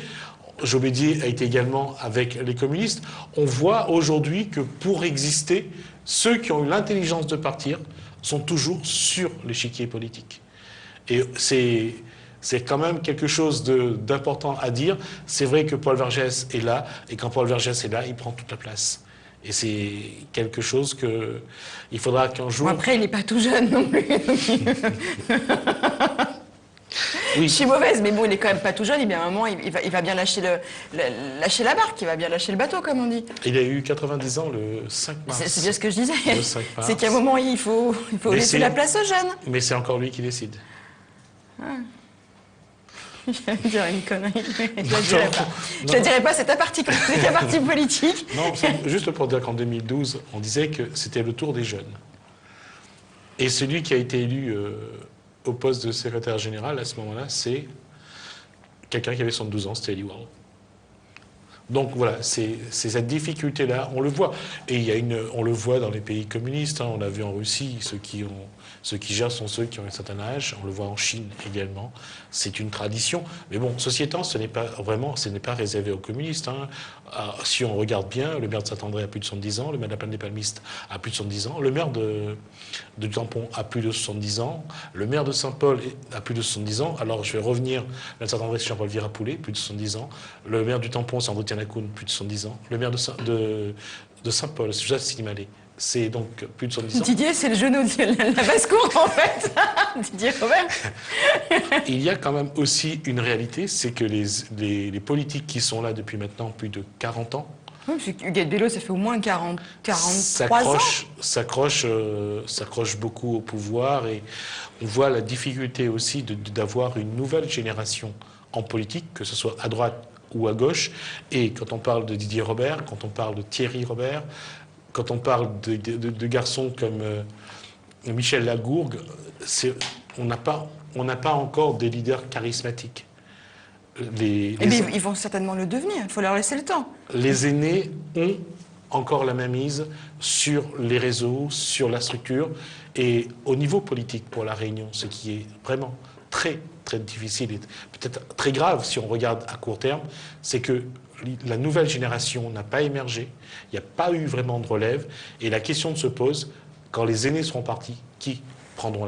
Jobédier a été également avec les communistes. On voit aujourd'hui que pour exister, ceux qui ont eu l'intelligence de partir sont toujours sur l'échiquier politique. Et c'est quand même quelque chose d'important à dire. C'est vrai que Paul Vergès est là, et quand Paul Vergès est là, il prend toute la place. Et c'est quelque chose il faudra qu'un jour... Bon, après, il n'est pas tout jeune non plus. Oui. Je suis mauvaise, mais bon, il est quand même pas tout jeune. Et à un moment, il va bien lâcher la barque, il va bien lâcher le bateau, comme on dit. Il a eu 90 ans le 5 mars. C'est bien ce que je disais. Le 5 mars. C'est qu'à un moment, il faut laisser la place aux jeunes. Mais c'est encore lui qui décide. Ah. J'allais dire une connerie, mais je ne la dirai pas, c'est ta partie politique. Non, juste pour dire qu'en 2012, on disait que c'était le tour des jeunes. Et celui qui a été élu au poste de secrétaire général à ce moment-là, c'est quelqu'un qui avait 72 ans, c'était Elie Ward. Donc voilà, c'est cette difficulté-là, on le voit. Et on le voit dans les pays communistes, on l'a vu en Russie, ceux qui gèrent sont ceux qui ont un certain âge, on le voit en Chine également, c'est une tradition. Mais bon, ceci étant, ce n'est pas réservé aux communistes. Si on regarde bien, le maire de Saint-André a plus de 70 ans, le maire de la Plaine des Palmistes a plus de 70 ans, le maire de Tampon a plus de 70 ans, le maire de Saint-Paul a plus de 70 ans. Alors je vais revenir, le maire de Saint-André, c'est Jean-Paul Virapoulet, plus de 70 ans, le maire du Tampon, c'est André Tianakoun, plus de 70 ans, le maire de Saint-Paul, c'est Joseph Sinimalé. C'est donc plus de 70 ans. Didier, c'est le genou de la basse-cour, en fait. Didier Robert. Il y a quand même aussi une réalité, c'est que les politiques qui sont là depuis maintenant plus de 40 ans, oui, parce que Huguette Bello, ça fait au moins 43 ans. S'accroche beaucoup au pouvoir et on voit la difficulté aussi d'avoir une nouvelle génération en politique, que ce soit à droite ou à gauche. Et quand on parle de Didier Robert, quand on parle de Thierry Robert, quand on parle de garçons comme Michel Lagourgue, on n'a pas encore des leaders charismatiques. Ils vont certainement le devenir, il faut leur laisser le temps. Les aînés ont encore la mainmise sur les réseaux, sur la structure. Et au niveau politique pour La Réunion, ce qui est vraiment très, très difficile et peut-être très grave si on regarde à court terme, c'est que la nouvelle génération n'a pas émergé, il n'y a pas eu vraiment de relève, et la question se pose, quand les aînés seront partis, qui prendront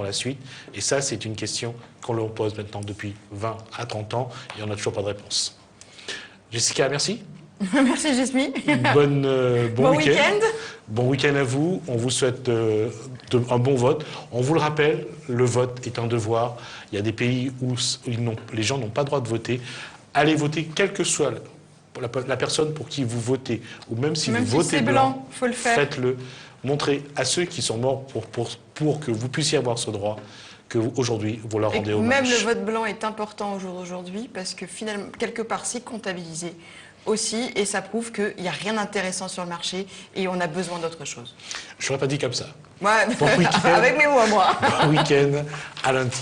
la suite? Et ça, c'est une question qu'on leur pose maintenant depuis 20 à 30 ans, et on n'a toujours pas de réponse. Jessica, merci. Merci, Jasmine. Bon week-end. Bon week-end à vous. On vous souhaite un bon vote. On vous le rappelle, le vote est un devoir. Il y a des pays où les gens n'ont pas le droit de voter. Allez voter, quelle que soit la personne pour qui vous votez, ou même si vous votez blanc, faut le faire. Faites-le. Montrez à ceux qui sont morts pour que vous puissiez avoir ce droit, que aujourd'hui vous leur rendez hommage. Même le vote blanc est important au jour d'aujourd'hui, parce que finalement, quelque part, c'est comptabilisé aussi, et ça prouve qu'il n'y a rien d'intéressant sur le marché, et on a besoin d'autre chose. Je ne l'aurais pas dit comme ça. Ouais, bon week-end. Avec mes mots à moi. Bon week-end, à lundi.